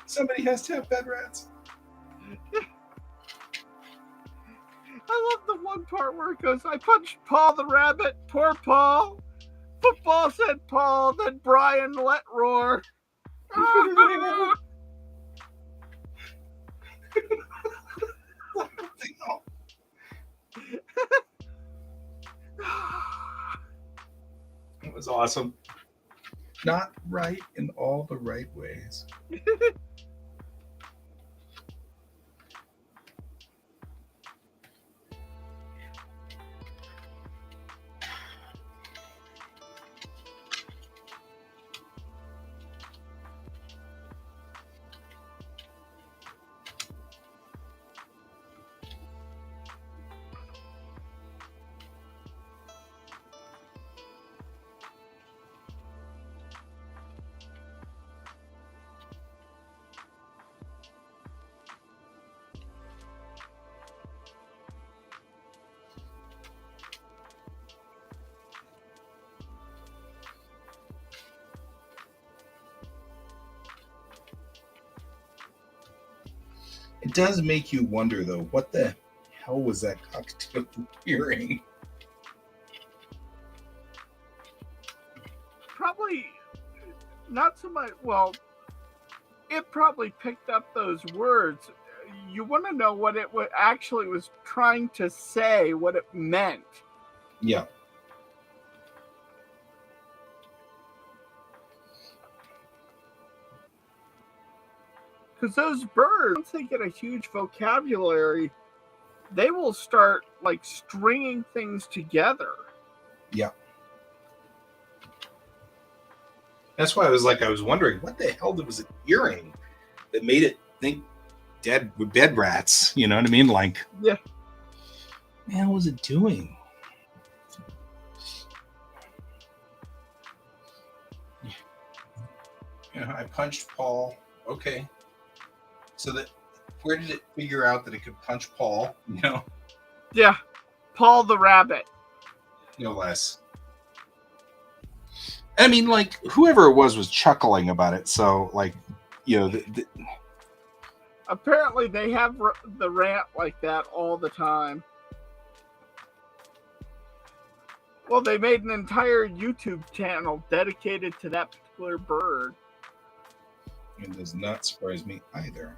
Somebody has to have bed rats. I love the one part where it goes, I punched Paul the rabbit. Poor Paul. Football said Paul. Then Brian let roar. It was awesome. Not right in all the right ways. It does make you wonder, though, what the hell was that cockatoo hearing? Probably not so much. Well, it probably picked up those words. You want to know what it actually was trying to say, what it meant. Yeah. Because those birds, once they get a huge vocabulary, they will start like stringing things together. Yeah. That's why I was wondering, what the hell was it hearing that made it think dead with bed rats? You know what I mean? Like, yeah. What the hell was it doing? Yeah, I punched Paul. Okay. So that, where did it figure out that it could punch Paul? You know? Yeah. Paul the rabbit. No less. I mean, like, whoever it was chuckling about it. So, like, you know, apparently they have the rant like that all the time. Well, they made an entire YouTube channel dedicated to that particular bird. It does not surprise me either.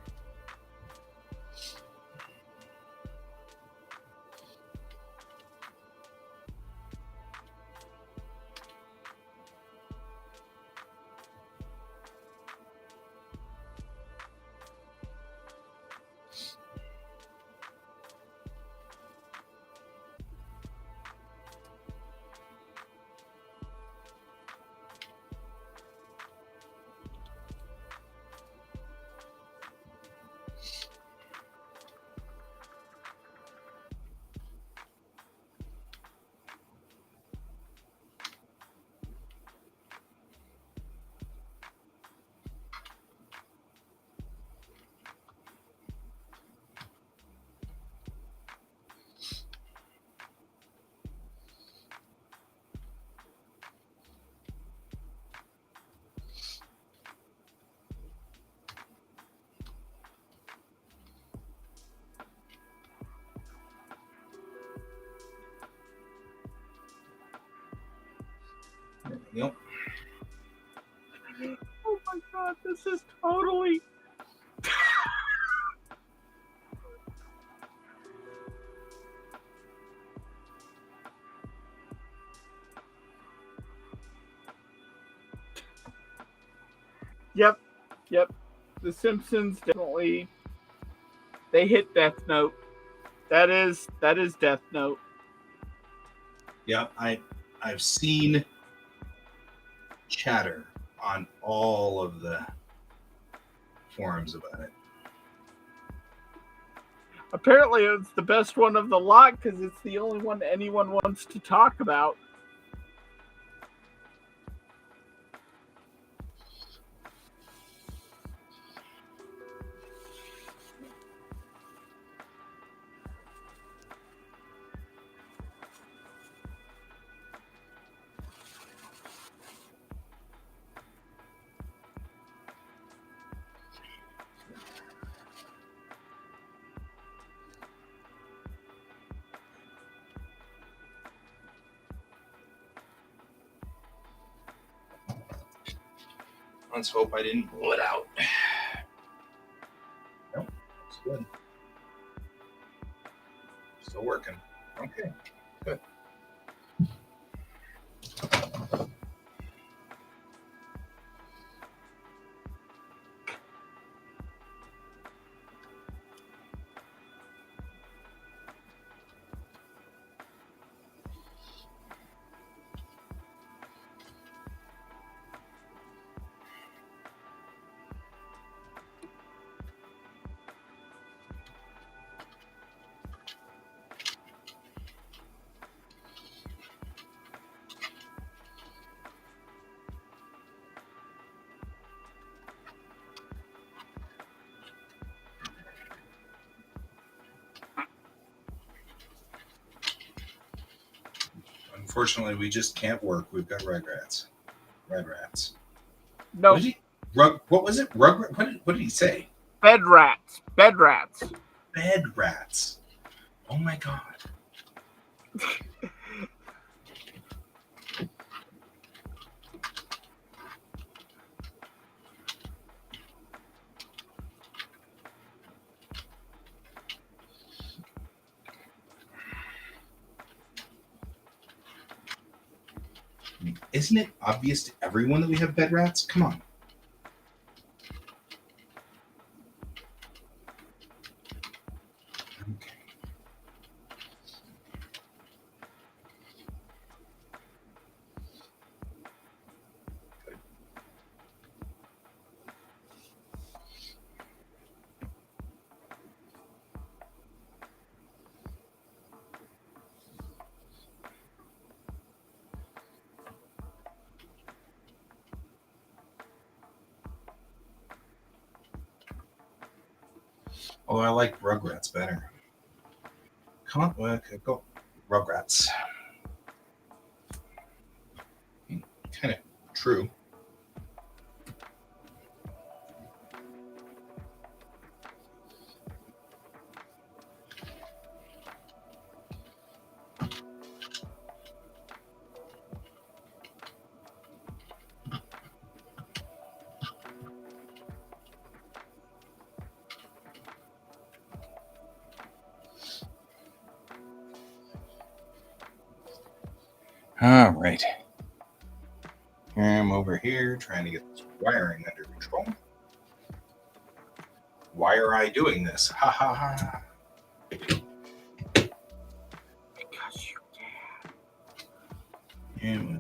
Yep. Oh my god, this is totally. Yep. The Simpsons definitely they hit Death Note. That is Death Note. Yeah, I've seen chatter on all of the forums about it. Apparently, it's the best one of the lot because it's the only one anyone wants to talk about. Let's hope I didn't blow it out. Nope, it's good. Still working. Okay, good. Unfortunately, we just can't work. We've got red rats. Red rats. No. What did he? What was it? What did he say? Bed rats. Bed rats. Bed rats. Oh my god. Isn't it obvious to everyone that we have bed rats? Come on. Okay. Oh, I like Rugrats better. Come on, okay, go. Rugrats. Kind of true. All right. Here I'm over here trying to get this wiring under control. Why are I doing this? Ha ha ha. Because you And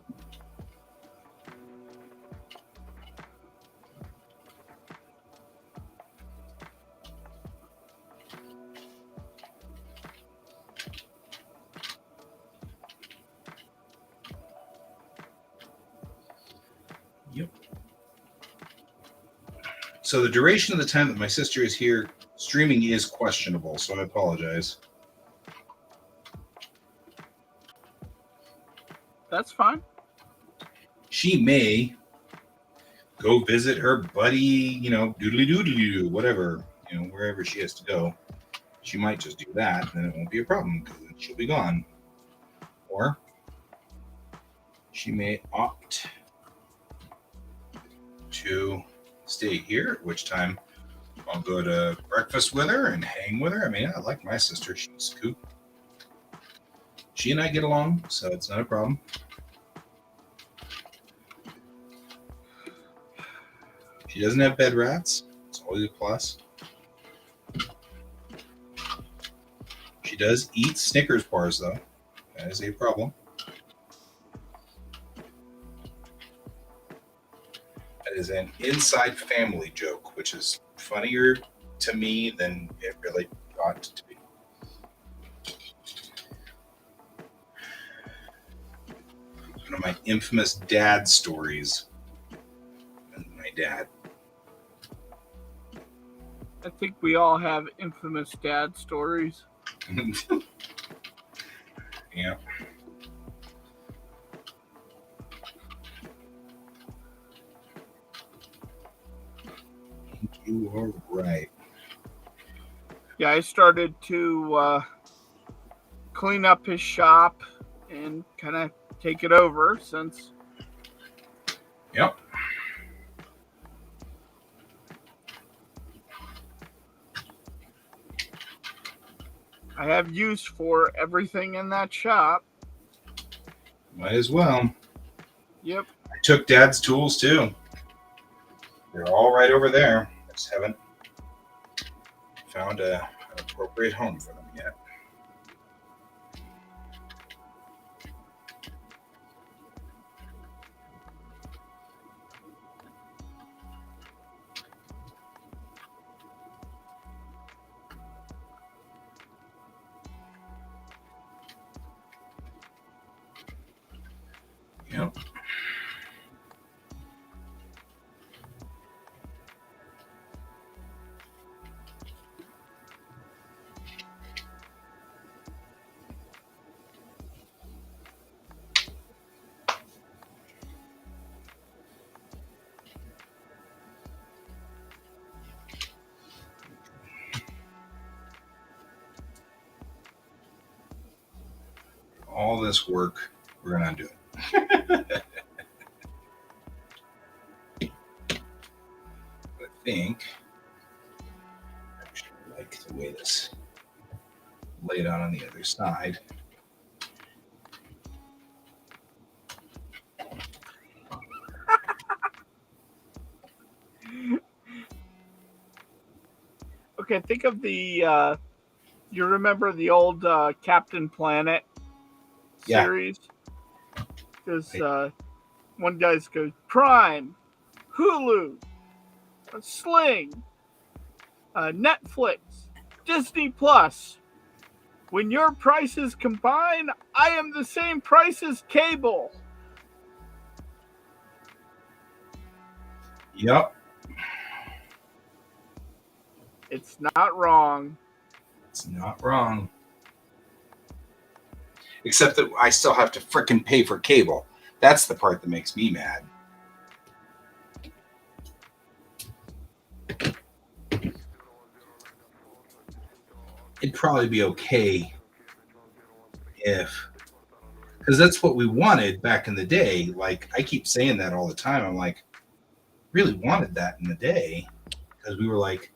yep. So the duration of the time that my sister is here streaming is questionable, so I apologize. That's fine. She may go visit her buddy, doodly doodly whatever, wherever she has to go. She might just do that, then it won't be a problem because she'll be gone. Or she may opt to stay here, at which time I'll go to breakfast with her and hang with her. I mean, I like my sister. She's cool. She and I get along, so it's not a problem. She doesn't have bed rats. It's always a plus. She does eat Snickers bars, though. That is a problem. That is an inside family joke, which is funnier to me than it really ought to be. One of my infamous dad stories. And my dad. I think we all have infamous dad stories. Yeah. You are right. Yeah, I started to clean up his shop and kind of take it over since. Yep. I have use for everything in that shop. Might as well. Yep. I took Dad's tools too. They're all right over there. I just haven't found an appropriate home for them yet. Yep. All this work, we're gonna do it. I think I actually like the way this laid out on the other side. Okay, think of the. You remember the old Captain Planet series? Because one guy goes Prime, Hulu, Sling, Netflix, Disney Plus. When your prices combine, I am the same price as cable. Yep. It's not wrong. It's not wrong. Except that I still have to frickin' pay for cable. That's the part that makes me mad. It'd probably be okay if, because that's what we wanted back in the day. Like, I keep saying that all the time. I'm like, really wanted that in the day, because we were like,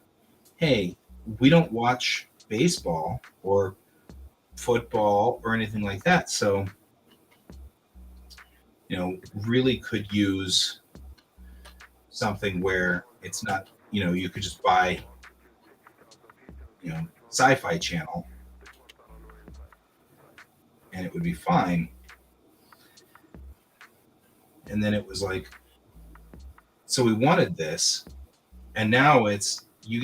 hey, we don't watch baseball or football or anything like that. So, really could use something where it's not, you could just buy, Sci-Fi Channel and it would be fine. And then it was like, so we wanted this, and now it's you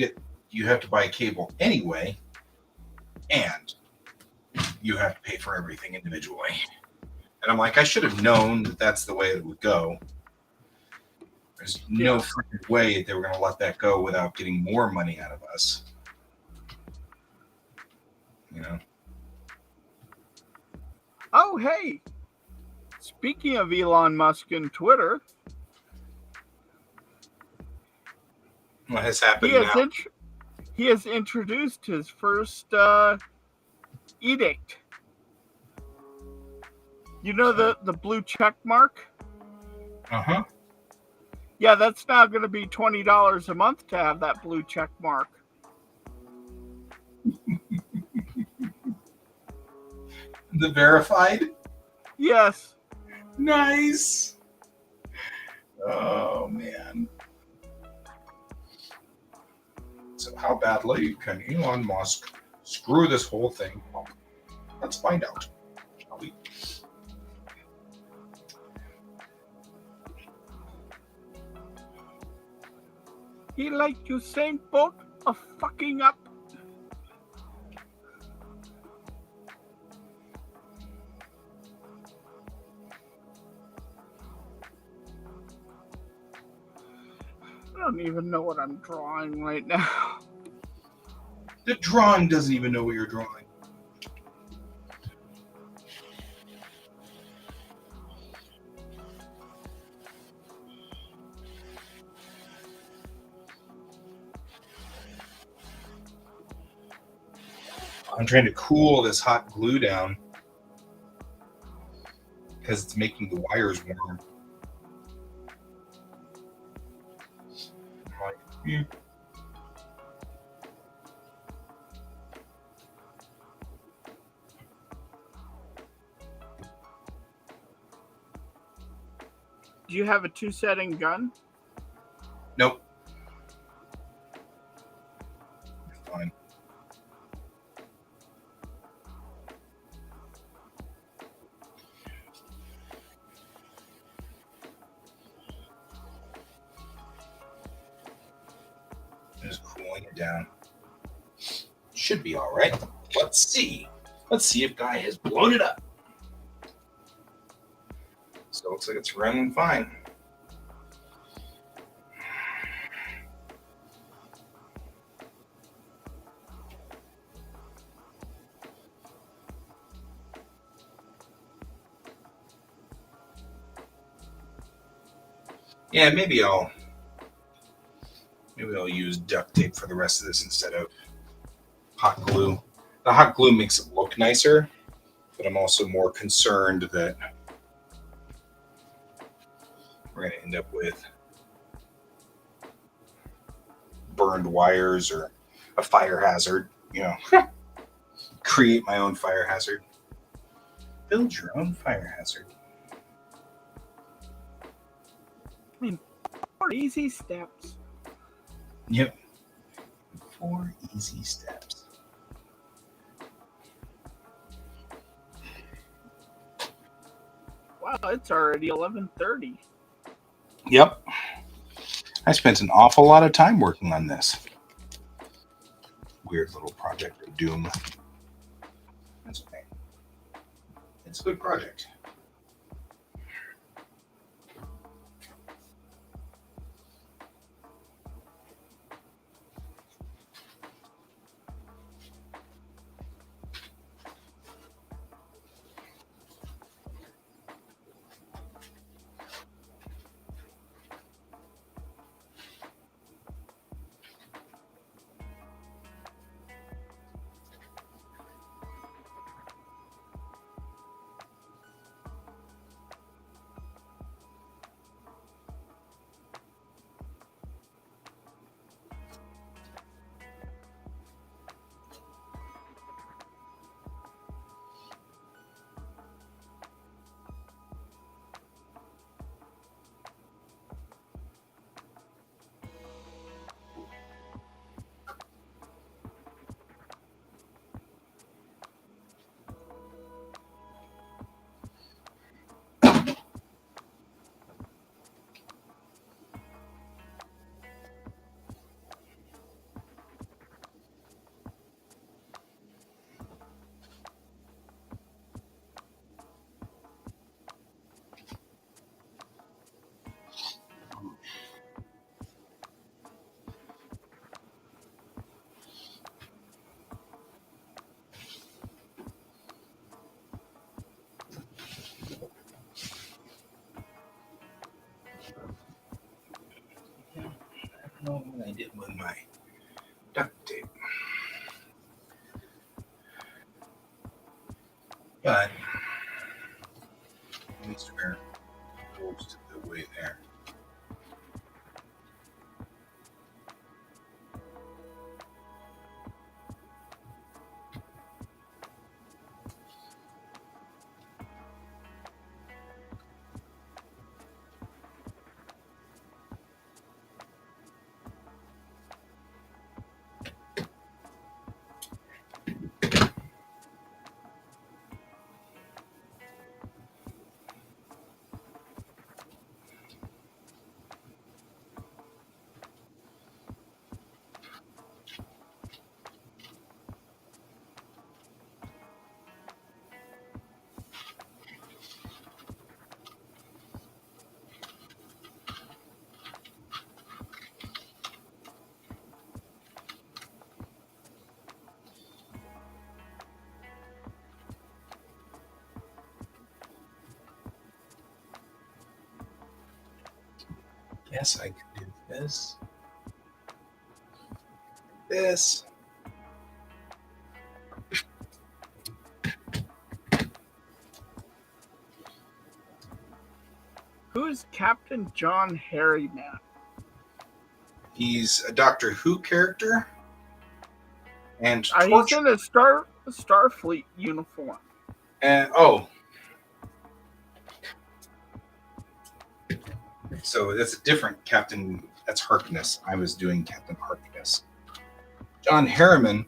have to buy cable anyway, and you have to pay for everything individually. And I'm like, I should have known that that's the way it would go. There's no freaking way they were going to let that go without getting more money out of us. Oh, hey. Speaking of Elon Musk and Twitter. What has happened now? He has introduced his first edict. You know the blue check mark? Uh-huh. Yeah, that's now going to be $20 a month to have that blue check mark. The verified? Yes. Nice. Oh, man. So how badly can Elon Musk screw this whole thing up? Let's find out, shall we? He like Usain Bolt of fucking up. I don't even know what I'm drawing right now. The drawing doesn't even know what you're drawing. I'm trying to cool this hot glue down because it's making the wires warm. Like, Do you have a 2-setting gun? Nope. Fine. Just cooling it down. Should be all right. Let's see. Let's see if Guy has blown it up. So it looks like it's running fine. Yeah, maybe I'll use duct tape for the rest of this instead of hot glue. The hot glue makes it look nicer, but I'm also more concerned that we're going to end up with burned wires or a fire hazard. Create my own fire hazard. Build your own fire hazard. 4 easy steps. Yep. 4 easy steps. Wow, it's already 11:30. Yep. I spent an awful lot of time working on this weird little project of doom. That's okay. It's a good project. I don't know what I did with my duct tape. But at least we're close to the way there. Yes, I can do this. This. Who is Captain John Harryman? He's a Doctor Who character. And He's in a Starfleet uniform. And so that's a different Captain. That's Harkness. I was doing Captain Harkness. John Harriman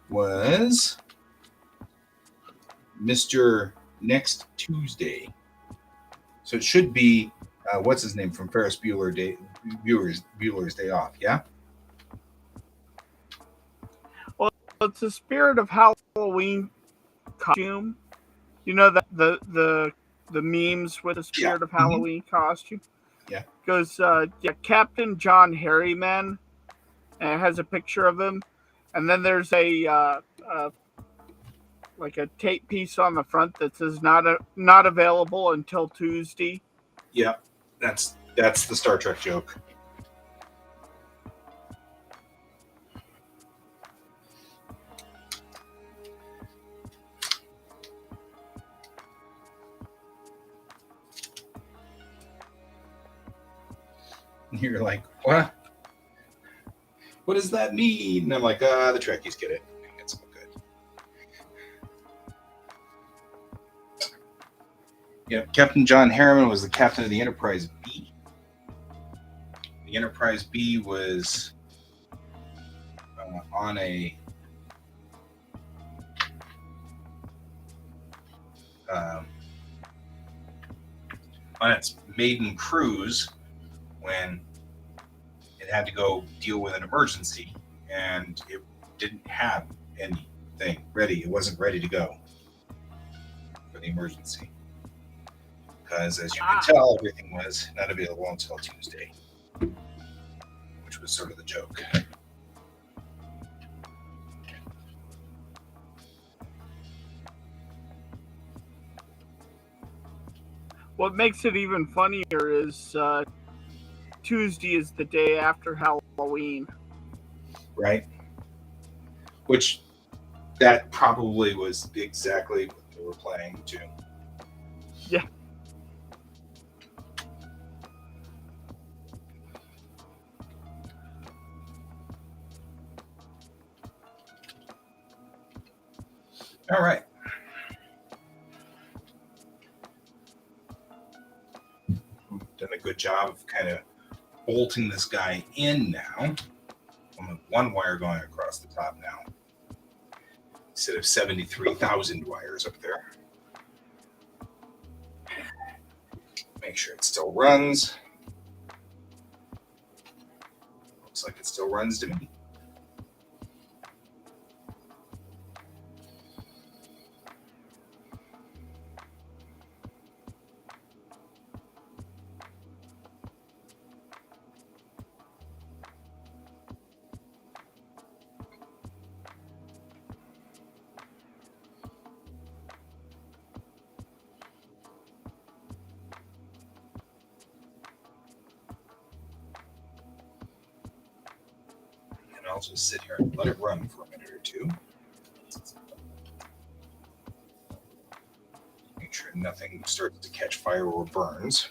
was Mr. Next Tuesday. So it should be what's his name from Ferris Bueller's Day Off. Yeah. Well, it's a Spirit of Halloween costume. You know that the memes with the Spirit of Halloween costume. Yeah. Goes Captain John Harryman, and it has a picture of him, and then there's a like a tape piece on the front that says not available until Tuesday. Yeah, that's the Star Trek joke. And you're like, what? What does that mean? And I'm like, the Trekkies get it. It's all good. Yeah, Captain John Harriman was the captain of the Enterprise B. The Enterprise B was on its maiden cruise when it had to go deal with an emergency, and it didn't have anything ready. It wasn't ready to go for the emergency. Because as you can tell, everything was not available until Tuesday, which was sort of the joke. What makes it even funnier is Tuesday is the day after Halloween. Right? Which that probably was exactly what they were playing too. Yeah. All right. Done a good job of kind of bolting this guy in now. I'm with one wire going across the top now, instead of 73,000 wires up there. Make sure it still runs. Looks like it still runs to me. I'll just sit here and let it run for a minute or two. Make sure nothing starts to catch fire or burns.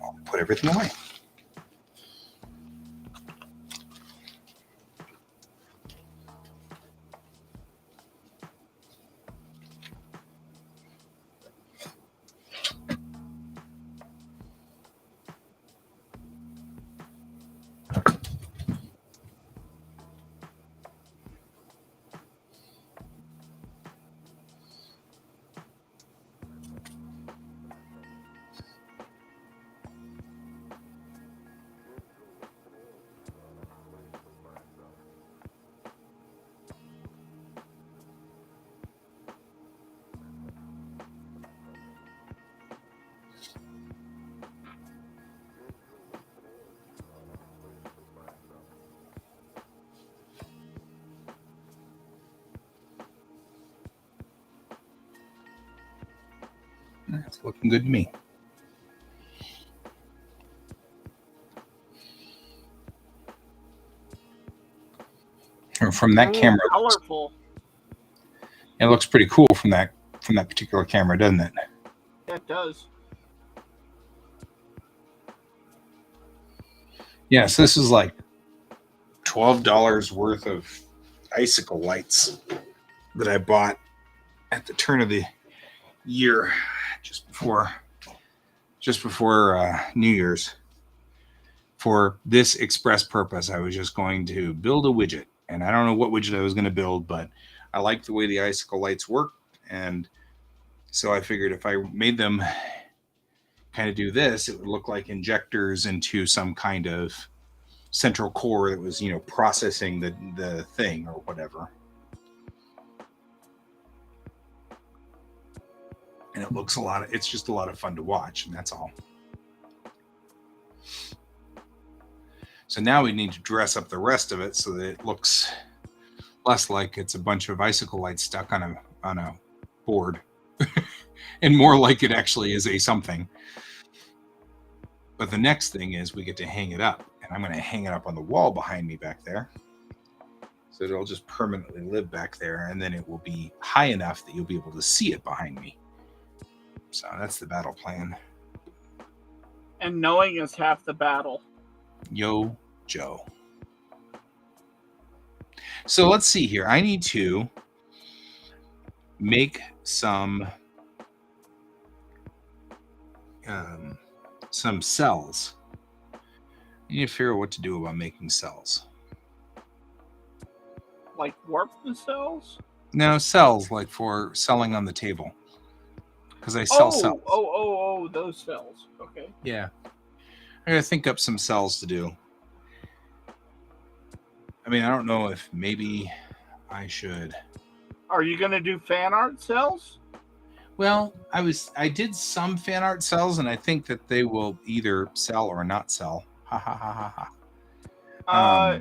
I'll put everything away. That's looking good to me. from that camera. Colorful. It looks pretty cool from that particular camera, doesn't it? Yeah, it does. Yeah, so this is like $12 worth of icicle lights that I bought at the turn of the year, just before New Year's. For this express purpose, I was just going to build a widget, and I don't know what widget I was going to build, but I liked the way the icicle lights work, and so I figured if I made them kind of do this, it would look like injectors into some kind of central core that was, processing the thing or whatever. And it looks it's just a lot of fun to watch, and that's all. So now we need to dress up the rest of it so that it looks less like it's a bunch of icicle lights stuck on a board and more like it actually is a something. But the next thing is we get to hang it up, and I'm going to hang it up on the wall behind me back there. So it'll just permanently live back there, and then it will be high enough that you'll be able to see it behind me. So that's the battle plan. And knowing is half the battle. Yo, Joe. So let's see here. I need to make some cells. I need to figure out what to do about making cells. Like warp the cells? No, cells like for selling on the table. Because I sell cells. Oh, those cells. Okay. Yeah. I gotta think up some cells to do. I mean, I don't know if maybe I should. Are you gonna do fan art cells? Well, I did some fan art cells, and I think that they will either sell or not sell. Ha ha ha ha ha.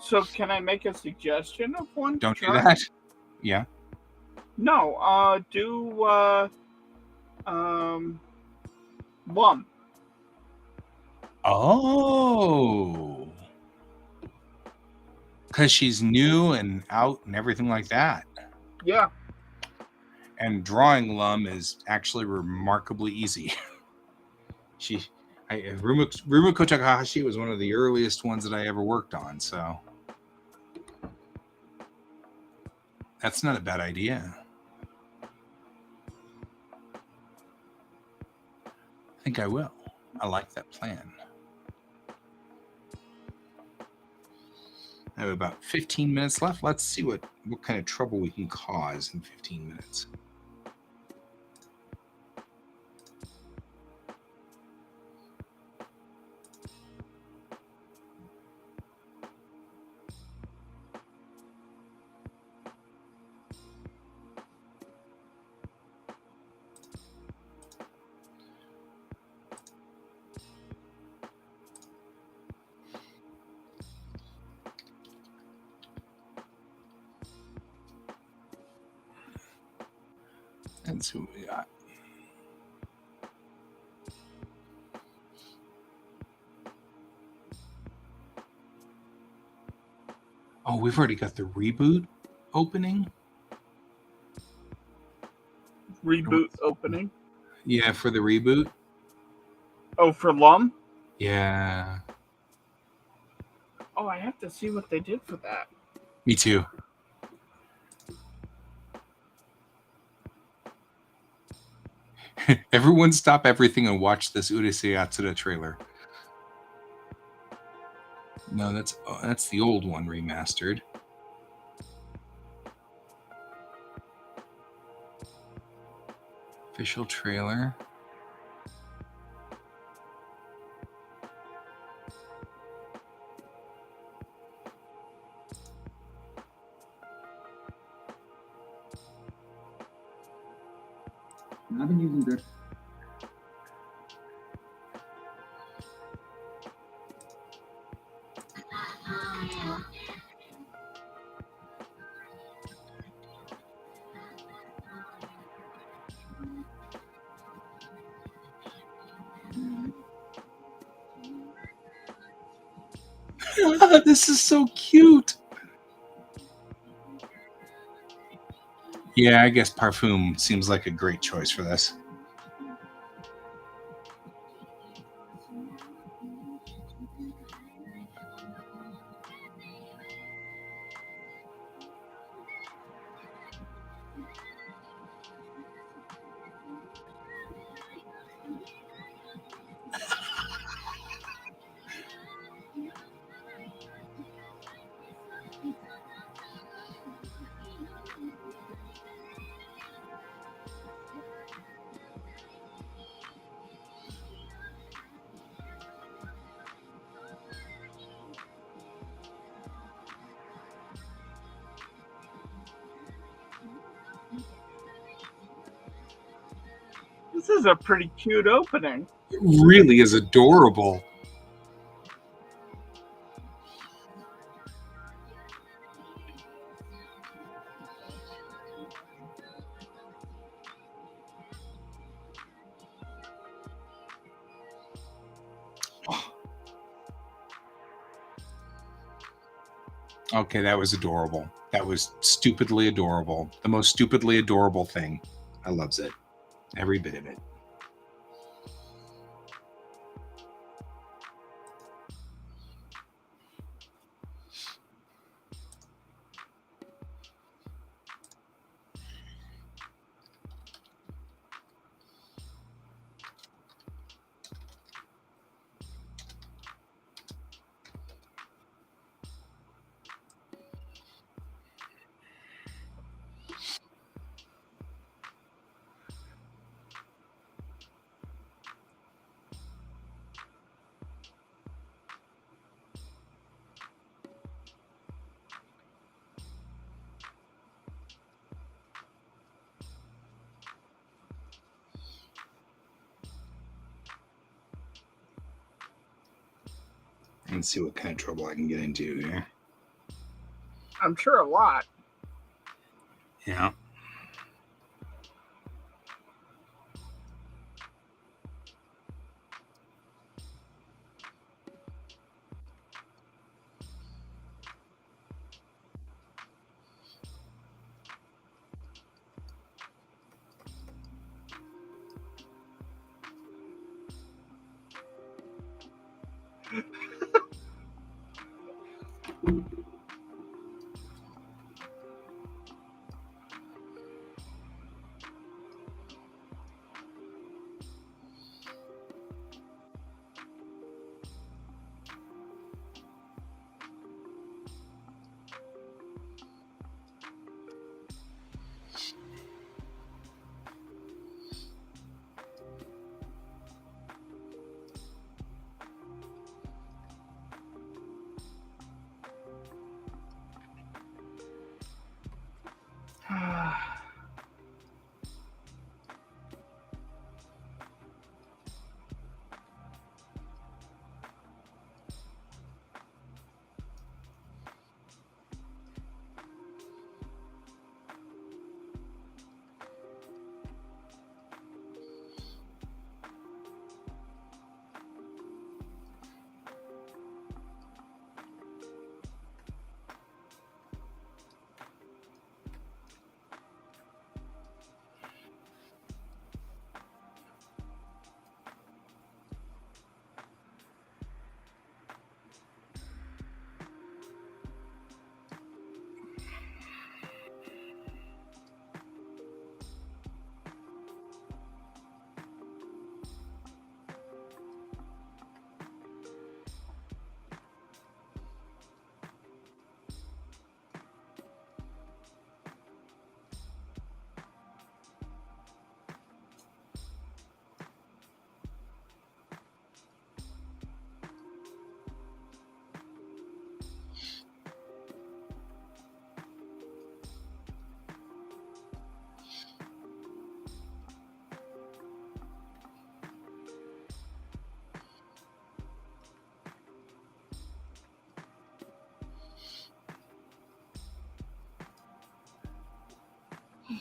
So can I make a suggestion of one? Don't do that. Yeah. No. Do Lum. Oh. Because she's new and out and everything like that. Yeah. And drawing Lum is actually remarkably easy. Rumiko Takahashi was one of the earliest ones that I ever worked on, so that's not a bad idea. I think I will. I like that plan. I have about 15 minutes left. Let's see what kind of trouble we can cause in 15 minutes. That's who we got. Oh, we've already got the reboot opening. Reboot opening? Yeah, for the reboot. Oh, for Lum? Yeah. Oh, I have to see what they did for that. Me too. Everyone stop everything and watch this Urusei Yatsura trailer. No, that's the old one remastered. Official trailer. I've been using good. This is so cute. Yeah, I guess Parfum seems like a great choice for this. This is a pretty cute opening. It really is adorable. Okay, that was adorable. That was stupidly adorable. The most stupidly adorable thing. I loves it. Every bit of it. Let's see what kind of trouble I can get into here. I'm sure a lot. Yeah.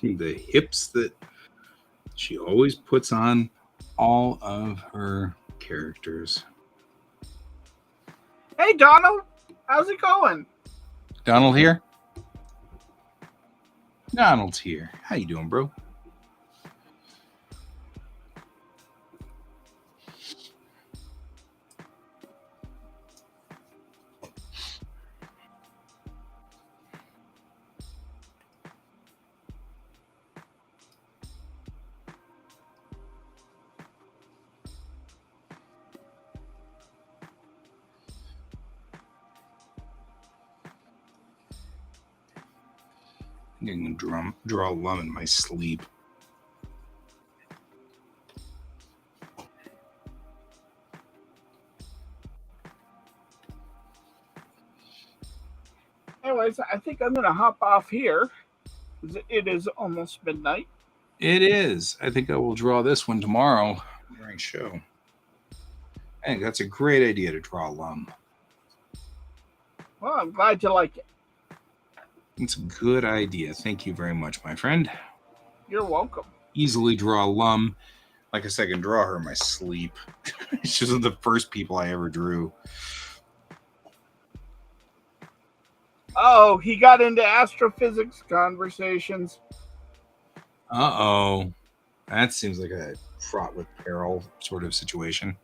The hips that she always puts on all of her characters. Hey, Donald. How's it going? Donald here? Donald's here. How you doing, bro? I'm going to draw a lum in my sleep. Anyways, I think I'm going to hop off here. It is almost midnight. It is. I think I will draw this one tomorrow during show. I think that's a great idea to draw a lum. Well, I'm glad you like it. It's a good idea. Thank you very much, my friend. You're welcome. Easily draw a lum. Like I said, I can draw her in my sleep. She's one of the first people I ever drew. Oh, he got into astrophysics conversations. Uh-oh. That seems like a fraught with peril sort of situation.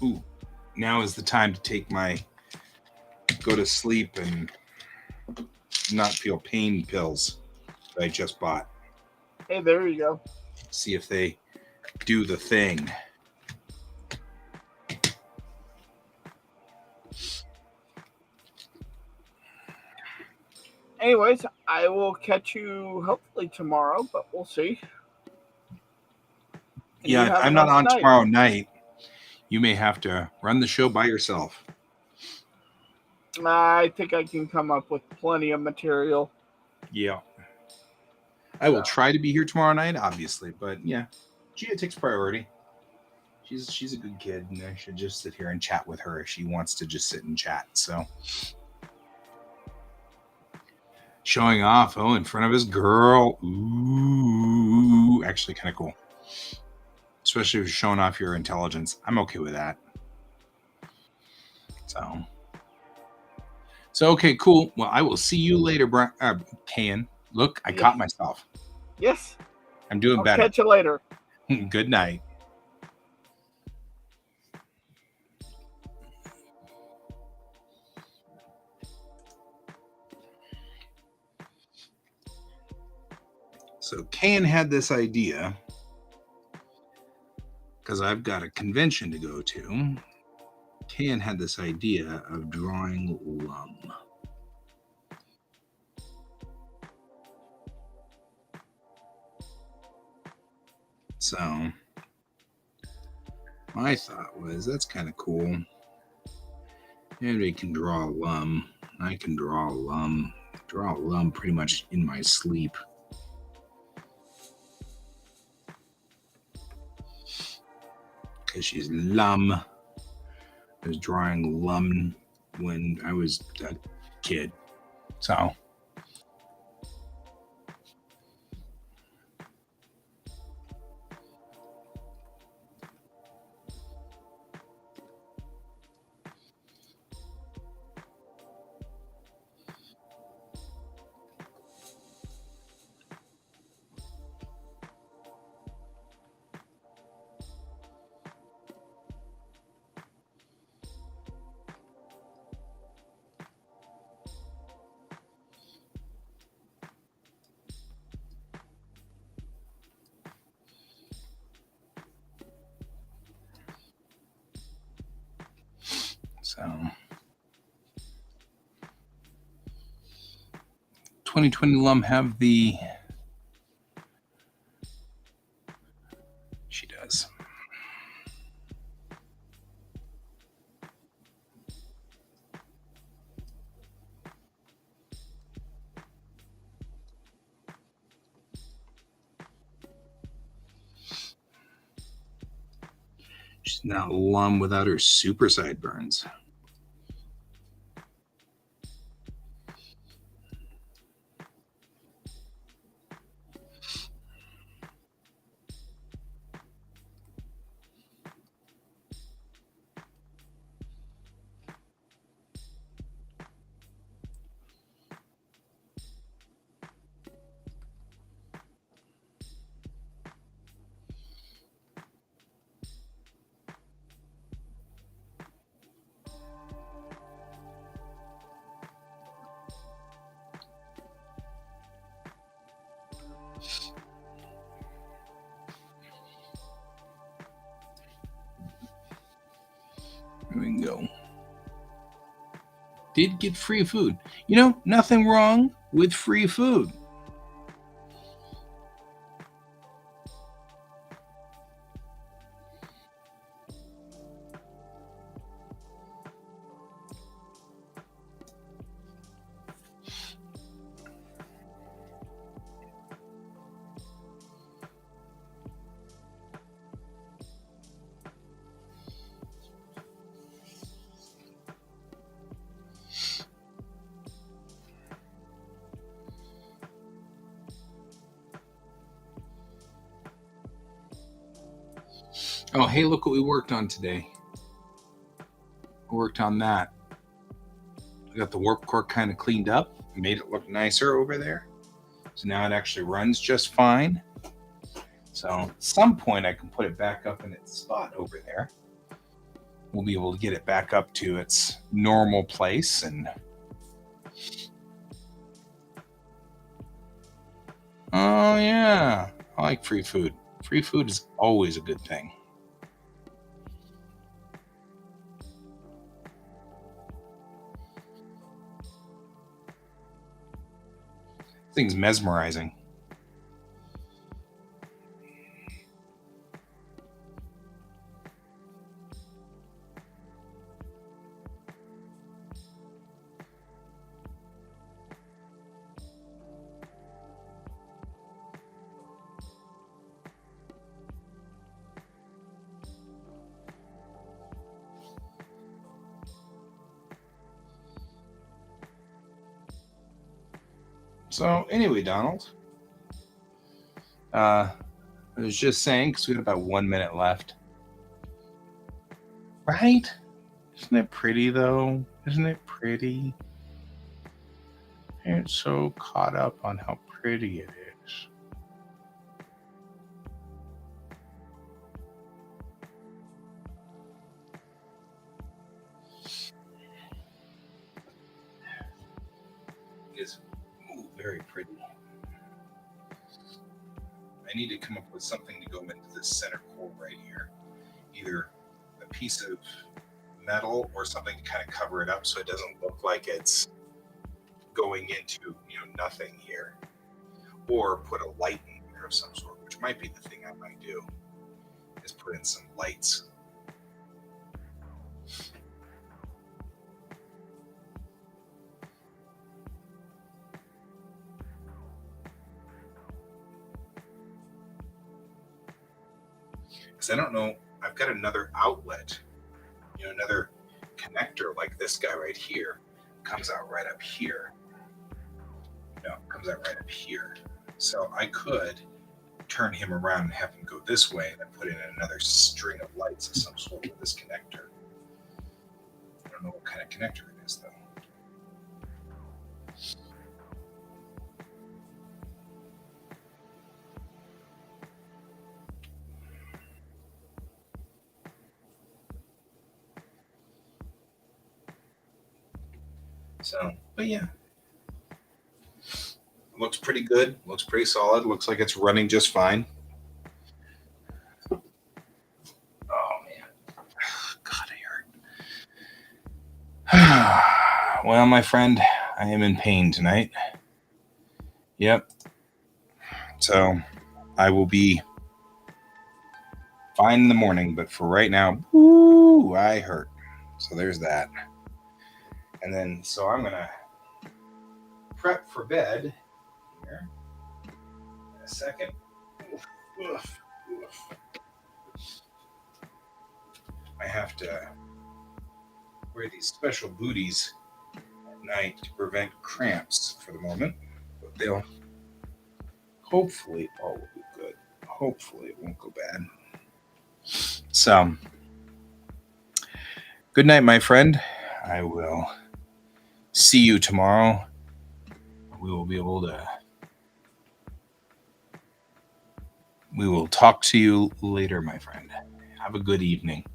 Ooh, now is the time to go to sleep and not feel pain pills that I just bought. Hey, there you go. See if they do the thing. Anyways, I will catch you hopefully tomorrow, but we'll see. And yeah, if I'm not on tomorrow night, you may have to run the show by yourself. I think I can come up with plenty of material. Yeah. I will try to be here tomorrow night, obviously, but yeah, Gia takes priority. She's a good kid, and I should just sit here and chat with her if she wants to just sit and chat. So showing off, in front of his girl. Ooh, actually kind of cool. Especially if you're showing off your intelligence. I'm okay with that. So okay, cool. Well, I will see you later, Can. Look, I caught myself. Yes. I'm doing better. Catch you later. Good night. So Can had this idea because I've got a convention to go to. Can had this idea of drawing lum. So my thought was that's kind of cool. Anybody can draw a lum. I can draw a lum. Draw a lum pretty much in my sleep. Because she's lum. I was drawing lum when I was a kid. So So 2020 Lum have the... She does. She's not Lum without her super sideburns. There we go. Did get free food. Nothing wrong with free food. Oh, hey, look what we worked on today. We worked on that. We got the warp core kind of cleaned up, made it look nicer over there. So now it actually runs just fine. So at some point I can put it back up in its spot over there. We'll be able to get it back up to its normal place. And oh yeah, I like free food. Free food is always a good thing. This thing's mesmerizing. So anyway, Donald, I was just saying, because we got about 1 minute left. Right? Isn't it pretty, though? Isn't it pretty? I get so caught up on how pretty it is. It is very pretty. I need to come up with something to go into this center core right here. Either a piece of metal or something to kind of cover it up so it doesn't look like it's going into nothing here. Or put a light in there of some sort, which might be the thing I might do, is put in some lights. Because I don't know, I've got another outlet, another connector like this guy right here, comes out right up here. Comes out right up here. So I could turn him around and have him go this way and then put in another string of lights of some sort with this connector. I don't know what kind of connector it is, though. So, but yeah. Looks pretty good. Looks pretty solid. Looks like it's running just fine. Oh, man. God, I hurt. Well, my friend, I am in pain tonight. Yep. So, I will be fine in the morning, but for right now, woo, I hurt. So there's that. And then, so I'm going to prep for bed here in a second. Oof. I have to wear these special booties at night to prevent cramps for the moment, but they'll hopefully all will be good. Hopefully it won't go bad. So, good night, my friend. I will see you tomorrow. We will be able to. We will talk to you later, my friend. Have a good evening.